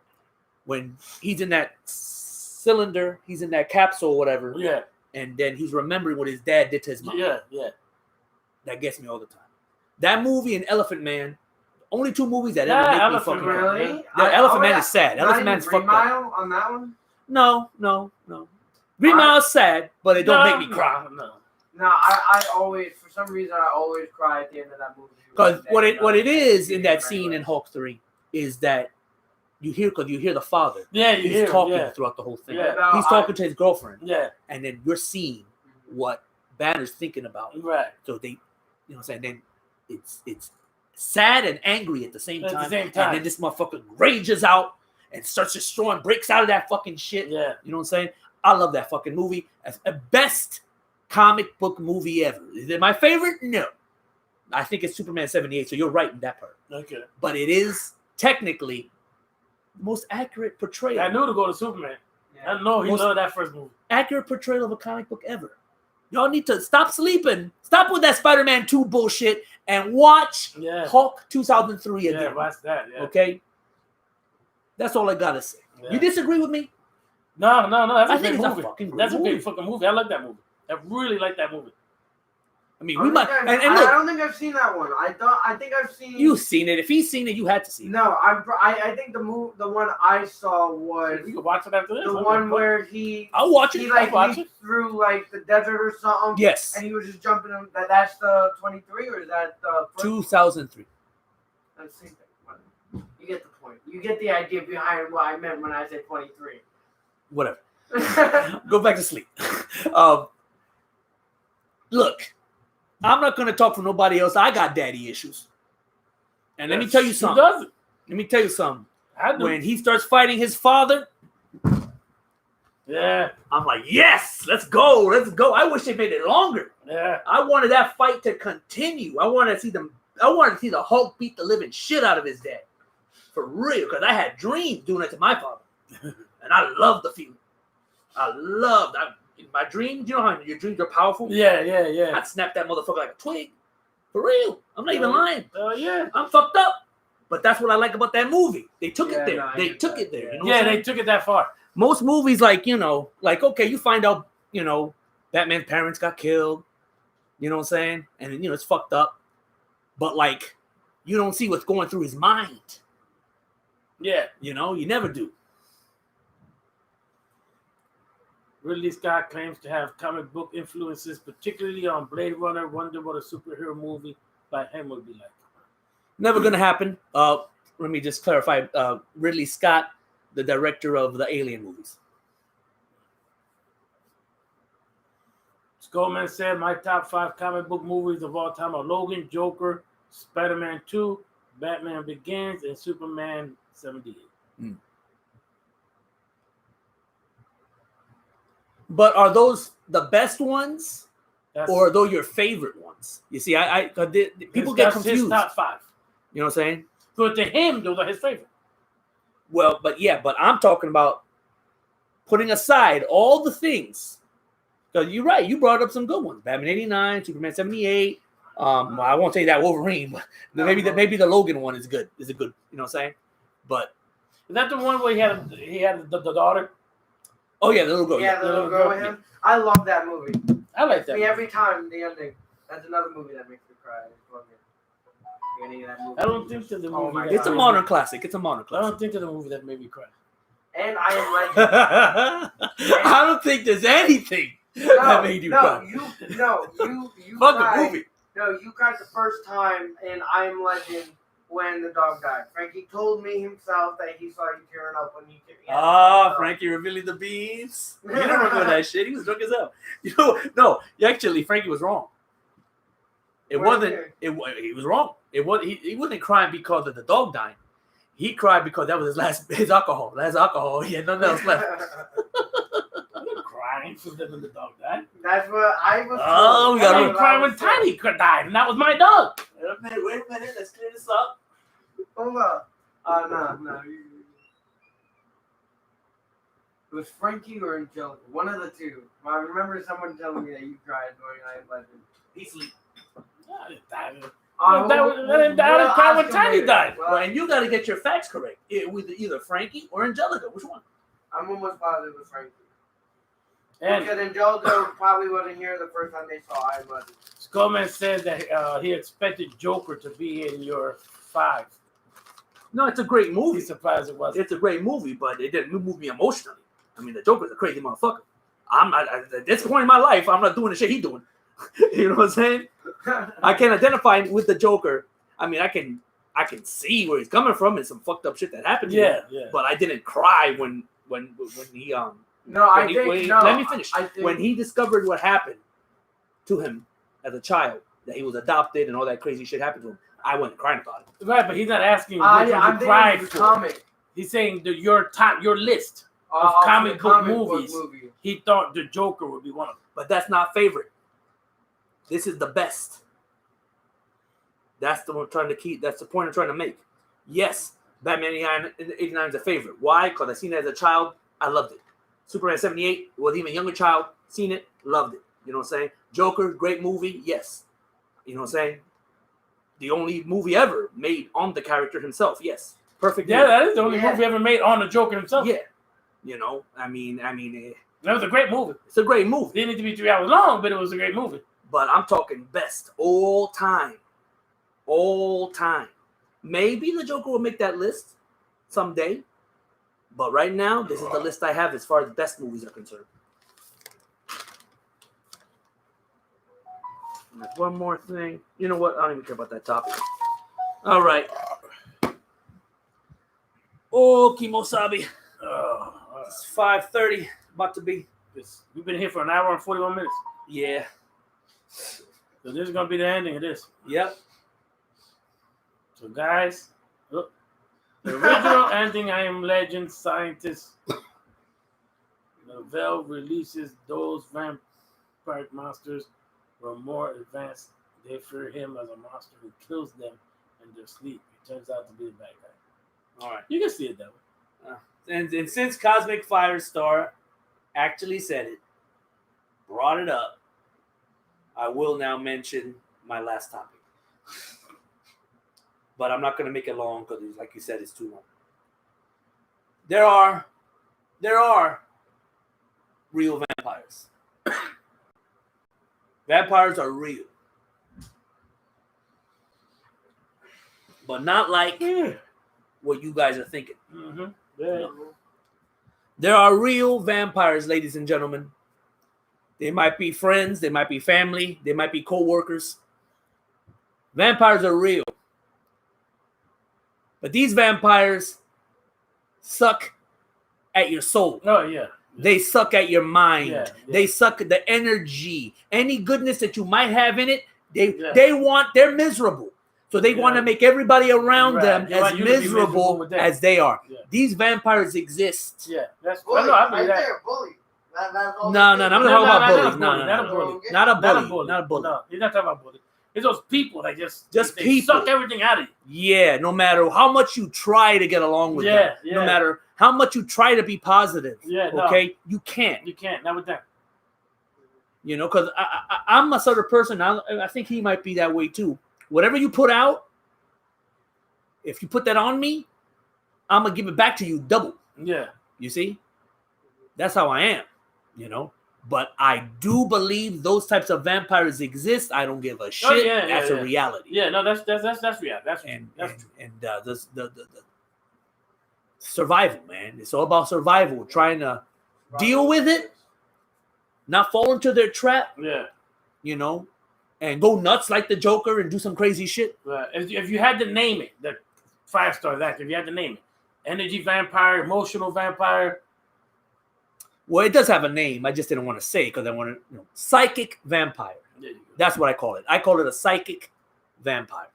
when he's in that cylinder, he's in that capsule or whatever, Yeah. and then he's remembering what his dad did to his mom. Yeah. That gets me all the time. That movie and Elephant Man, only two movies that Yeah, ever make me Elephant fucking Man, cry. Really? The Elephant Man is sad. Not Elephant even Man's Green fucked up. Mile on that one. No. Green Mile is sad, but it don't make me cry. No. No, I always, for some reason, I always cry at the end of that movie. Because what it is in that scene in Hulk 3 is that you hear the father. Yeah, you He's hear talking him, yeah. throughout the whole thing. Yeah. He's talking to his girlfriend, Yeah, and then you're seeing what Banner's thinking about. right. So they, what I'm saying, then it's sad and angry at the same At the time. same time. And then this motherfucker rages out and starts destroying, breaks out of that fucking shit. Yeah. You know what I'm saying? I love that fucking movie. It's the best comic book movie ever. Is it my favorite? No. I think it's Superman 78, so you're right in that part. Okay. But it is technically the most accurate portrayal. I knew to go to Superman. Yeah. I know he Most- loved that first movie. Accurate portrayal of a comic book ever. Y'all need to stop sleeping. Stop with that Spider-Man 2 bullshit and watch Yeah. Hulk 2003 Yeah, again. watch that. Yeah. Okay? That's all I gotta say. Yeah. You disagree with me? No, that's I a think great it's a movie. fucking great That's a movie. great fucking movie. I like that movie. I really like that movie. I mean, I we don't might. think And I look, don't think I've seen that one. I think I've seen. you've seen it. If he's seen it, you had to see it. No, I think the one I saw was We can watch it after this. the one where he I'll watch it. he like I'll watch leaped through like the desert or something. Yes. And he was just jumping. That's the 23 or is that the first? 2003. Let's see. You get the point. You get the idea behind what I meant when I said 23. Whatever. Go back to sleep. Look, I'm not going to talk for nobody else. I got daddy issues. And let me tell you Who something. doesn't? Let me tell you something. I do. When he starts fighting his father, Yeah, I'm like, yes, let's go. Let's go. I wish they made it longer. yeah. I wanted that fight to continue. I wanted to see the Hulk beat the living shit out of his dad. For real. Because I had dreams doing it to my father. And I love the feeling. In my dreams, you know how your dreams are powerful? Yeah. I'd snap that motherfucker like a twig. For real. I'm not even lying. Yeah. I'm fucked up. But that's what I like about that movie. They took Yeah, it there. no, I They get took that. it there. You know what Yeah, I'm they saying? took it that far. Most movies, okay, you find out, Batman's parents got killed. You know what I'm saying? And, it's fucked up. But, you don't see what's going through his mind. Yeah. You never do. Ridley Scott claims to have comic book influences, particularly on Blade Runner. Wonder what a superhero movie by him would be like. Never gonna happen. Let me just clarify. Ridley Scott, the director of the Alien movies. Skullman said, my top 5 comic book movies of all time are Logan, Joker, Spider-Man 2, Batman Begins, and Superman 78. But are those the best ones, That's, or are those your favorite ones? You see, people get that's his confused. top 5. You know what I'm saying? So to him, those are his favorite. Well, but I'm talking about putting aside all the things. Because you're right, you brought up some good ones. Batman 89, Superman 78. Well, I won't say that Wolverine, but maybe the Logan one is good. Is a good, you know what I'm saying? But Is that the one where he had the daughter? oh yeah, the little girl. Yeah, the little girl with him. I love that movie. I like that. I mean, every time the ending. That's another movie that makes me cry. The ending of that movie. I don't think that the movie. Oh my that It's a made modern me- classic. It's a modern I classic. don't think of the movie that made me cry. And I Am Legend. I don't think there's anything that made you cry. You Fuck cried. the movie. No, you cried the first time in I Am Legend when the dog died. Frankie told me himself that he saw you tearing up when you came. Frankie revealing the beans. You don't remember that shit. He was drunk as hell. Actually, Frankie was wrong. It What wasn't. did he He was wrong. It was. He wasn't crying because of the dog dying. He cried because that was his alcohol. Last alcohol. He had nothing else left. I'm not crying for them when the dog died. That's what I was. Oh, we I got didn't cry when Tiny died, and that was my dog. Wait a minute. Let's clear this up. Hold up. No. It was Frankie or Angelica. One of the two. I remember someone telling me that you cried during I Am Legend. He sleep. I didn't die. Uh, I didn't cry when Tiny died. Well, and you got to get your facts correct. With either Frankie or Angelica. Which one? I'm almost positive it was Frankie. And Because Angelica probably wasn't here the first time they saw I Am Legend. Skullman said that he expected Joker to be in your 5. No, it's a great movie. He's surprised it wasn't. It's a great movie, but it didn't move me emotionally. I mean, the Joker's a crazy motherfucker. I'm not at this point in my life. I'm not doing the shit he's doing. You know what I'm saying? I can identify with the Joker. I mean, I can see where he's coming from and some fucked up shit that happened to him. Yeah. But I didn't cry when he No, I when he- think when he- no. let me finish. I think, When he discovered what happened to him as a child, that he was adopted and all that crazy shit happened to him, I went crying about it. Right, but he's not asking which I'm one you thinking cried of the for. comic. He's saying that your list. Of comic the book movies. movie. He thought the Joker would be one of them. But that's not favorite. This is the best. That's the one trying to keep. That's the point I'm trying to make. Yes, Batman 89 is a favorite. Why? Because I seen it as a child. I loved it. Superman 78 was even younger child. Seen it, loved it. You know what I'm saying? Joker, great movie. Yes. You know what I'm saying? The only movie ever made on the character himself. Yes. Perfect. Yeah, movie. that is the only Yeah. movie ever made on the Joker himself. Yeah. You know, I mean, That was a great movie. it's a great movie. It didn't need to be 3 hours long, but it was a great movie. But I'm talking best all time. All time. Maybe the Joker will make that list someday. But right now, this is the list I have as far as best movies are concerned. And there's one more thing. You know what? I don't even care about that topic. All right. Oh, Kimosabi. It's 5:30. About to be. We've been here for an hour and 41 minutes. Yeah. So this is going to be the ending of this. Yep. So, guys, look, the original ending, I Am Legend scientist. Novell releases those vampire monsters were more advanced. They fear him as a monster who kills them in their sleep. He turns out to be the bad guy. All right. You can see it that way. And since Cosmic Firestar actually said it, brought it up, I will now mention my last topic. But I'm not going to make it long because, like you said, it's too long. There are real vampires. Vampires are real. But not like what you guys are thinking. Mm-hmm. Yeah. There are real vampires, ladies and gentlemen. They might be friends, they might be family, they might be co-workers. Vampires are real. But these vampires suck at your soul. Oh, yeah. They suck at your mind. Yeah. They suck at the energy. Any goodness that you might have in it, Yeah. they're miserable. So they want to make everybody around Right. them They as want you to be miserable miserable with them. as they are. Yeah. These vampires exist. Yeah. That's Bully, no, I believe right that. there, bully. That's all No, they no, do. I'm not talking about not bullies. a No, bully, no, not a no. bully. Not a Not bully. a bully. Not a bully. No, he's not talking about bully. It's those people that just they people. suck everything out of you. Yeah, no matter how much you try to get along with them, Yeah, no yeah. matter how much you try to be positive, Yeah, no. okay, you can't. You can't. Not with them. You know, because I'm a sort of person. I think he might be that way too. Whatever you put out, if you put that on me, I'm gonna give it back to you double. Yeah. You see, that's how I am. You know, but I do believe those types of vampires exist. I don't give a shit. yeah, That's yeah. a reality. Yeah. No, that's real. That's And that's the survival, man. It's all about survival. Trying to deal with it, not fall into their trap. yeah. You know, and go nuts like the Joker and do some crazy shit. Right. If you had to name it, the 5-star that if you had to name it, energy vampire, emotional vampire. Well, it does have a name. I just didn't want to say because I want to, psychic vampire. There you go. That's what I call it. I call it a psychic vampire.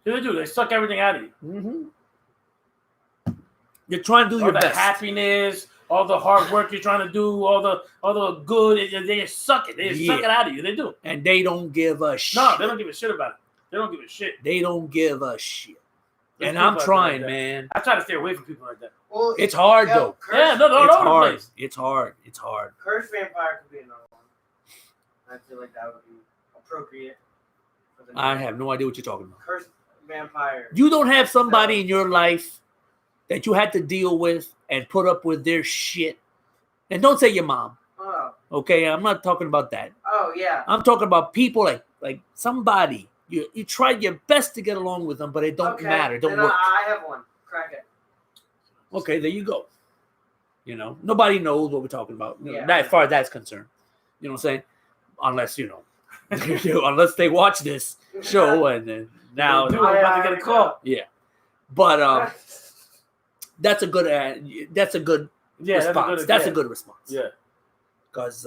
They do. They suck everything out of you. Mm-hmm. You're trying to do All your the best. happiness, all the hard work you're trying to do, all the good. They just suck it. They just suck it out of you. They do. And they don't give a shit. No, they don't give a shit about it. They don't give a shit. They don't give a shit. There's And people I'm out there trying, like that. man. I try to stay away from people like that. Well, It's hard, yeah, though. Curse, Yeah, no, all It's over the hard. place. It's hard. It's hard. Curse vampire could be another one. I feel like that would be appropriate. For the I have no idea what you're talking about. Curse vampire. You don't have somebody in your life that you had to deal with and put up with their shit. And don't say your mom. Oh, Okay, I'm not talking about that. oh yeah. I'm talking about people like somebody. You tried your best to get along with them, but it don't Okay, matter. It don't then work. I have one. Crackhead. Okay, there you go. You know, nobody knows what we're talking about. You know, Yeah. that, as far as that's concerned. You know what I'm saying? Unless, you know, unless they watch this show and then now. Dude, I'm about to get a call. Yeah. But that's a good Yeah, response. That's a good response. Yeah. Because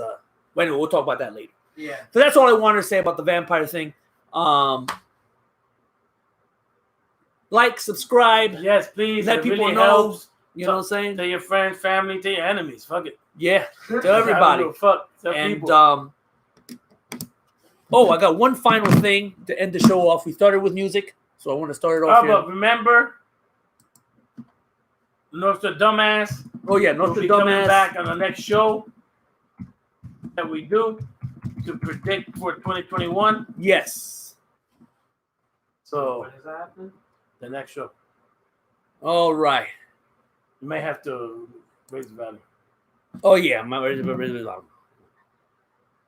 anyway, we'll talk about that later. Yeah. So that's all I wanted to say about the vampire thing. Like, subscribe. Yes, please. Let It people really know. helps. You know what I'm saying? Tell your friends, family, tell your enemies. Fuck it. Yeah. Tell I don't everybody. give a fuck. Tell And people. I got one final thing to end the show off. We started with music, so I want to start it off here. But remember, Nostradamus Oh yeah, will be coming Nostradamus. back on the next show that we do to predict for 2021. Yes. So When is that happening? the next show, All right. you may have to raise the value. Oh yeah,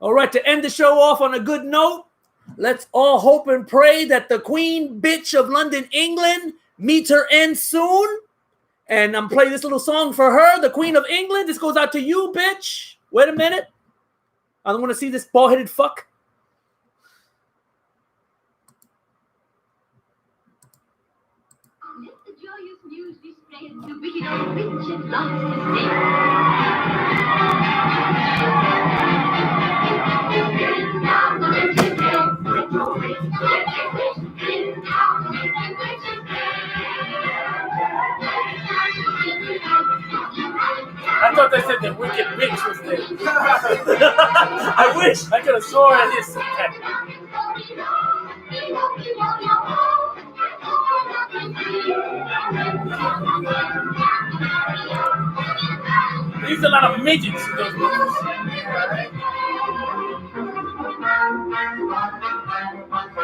all right. To end the show off on a good note, let's all hope and pray that the Queen Bitch of London, England, meets her end soon. And I'm playing this little song for her, the Queen of England. This goes out to you, bitch. Wait a minute. I don't want to see this bald-headed fuck. Let the joyous news be spread to wicked old Richard lost his day. I thought they said the wicked bitch was there. I wish. I could have sworn I just said that. There's a lot of midgets in those movies.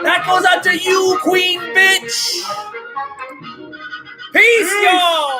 That goes out to you, Queen Bitch. Peace, y'all.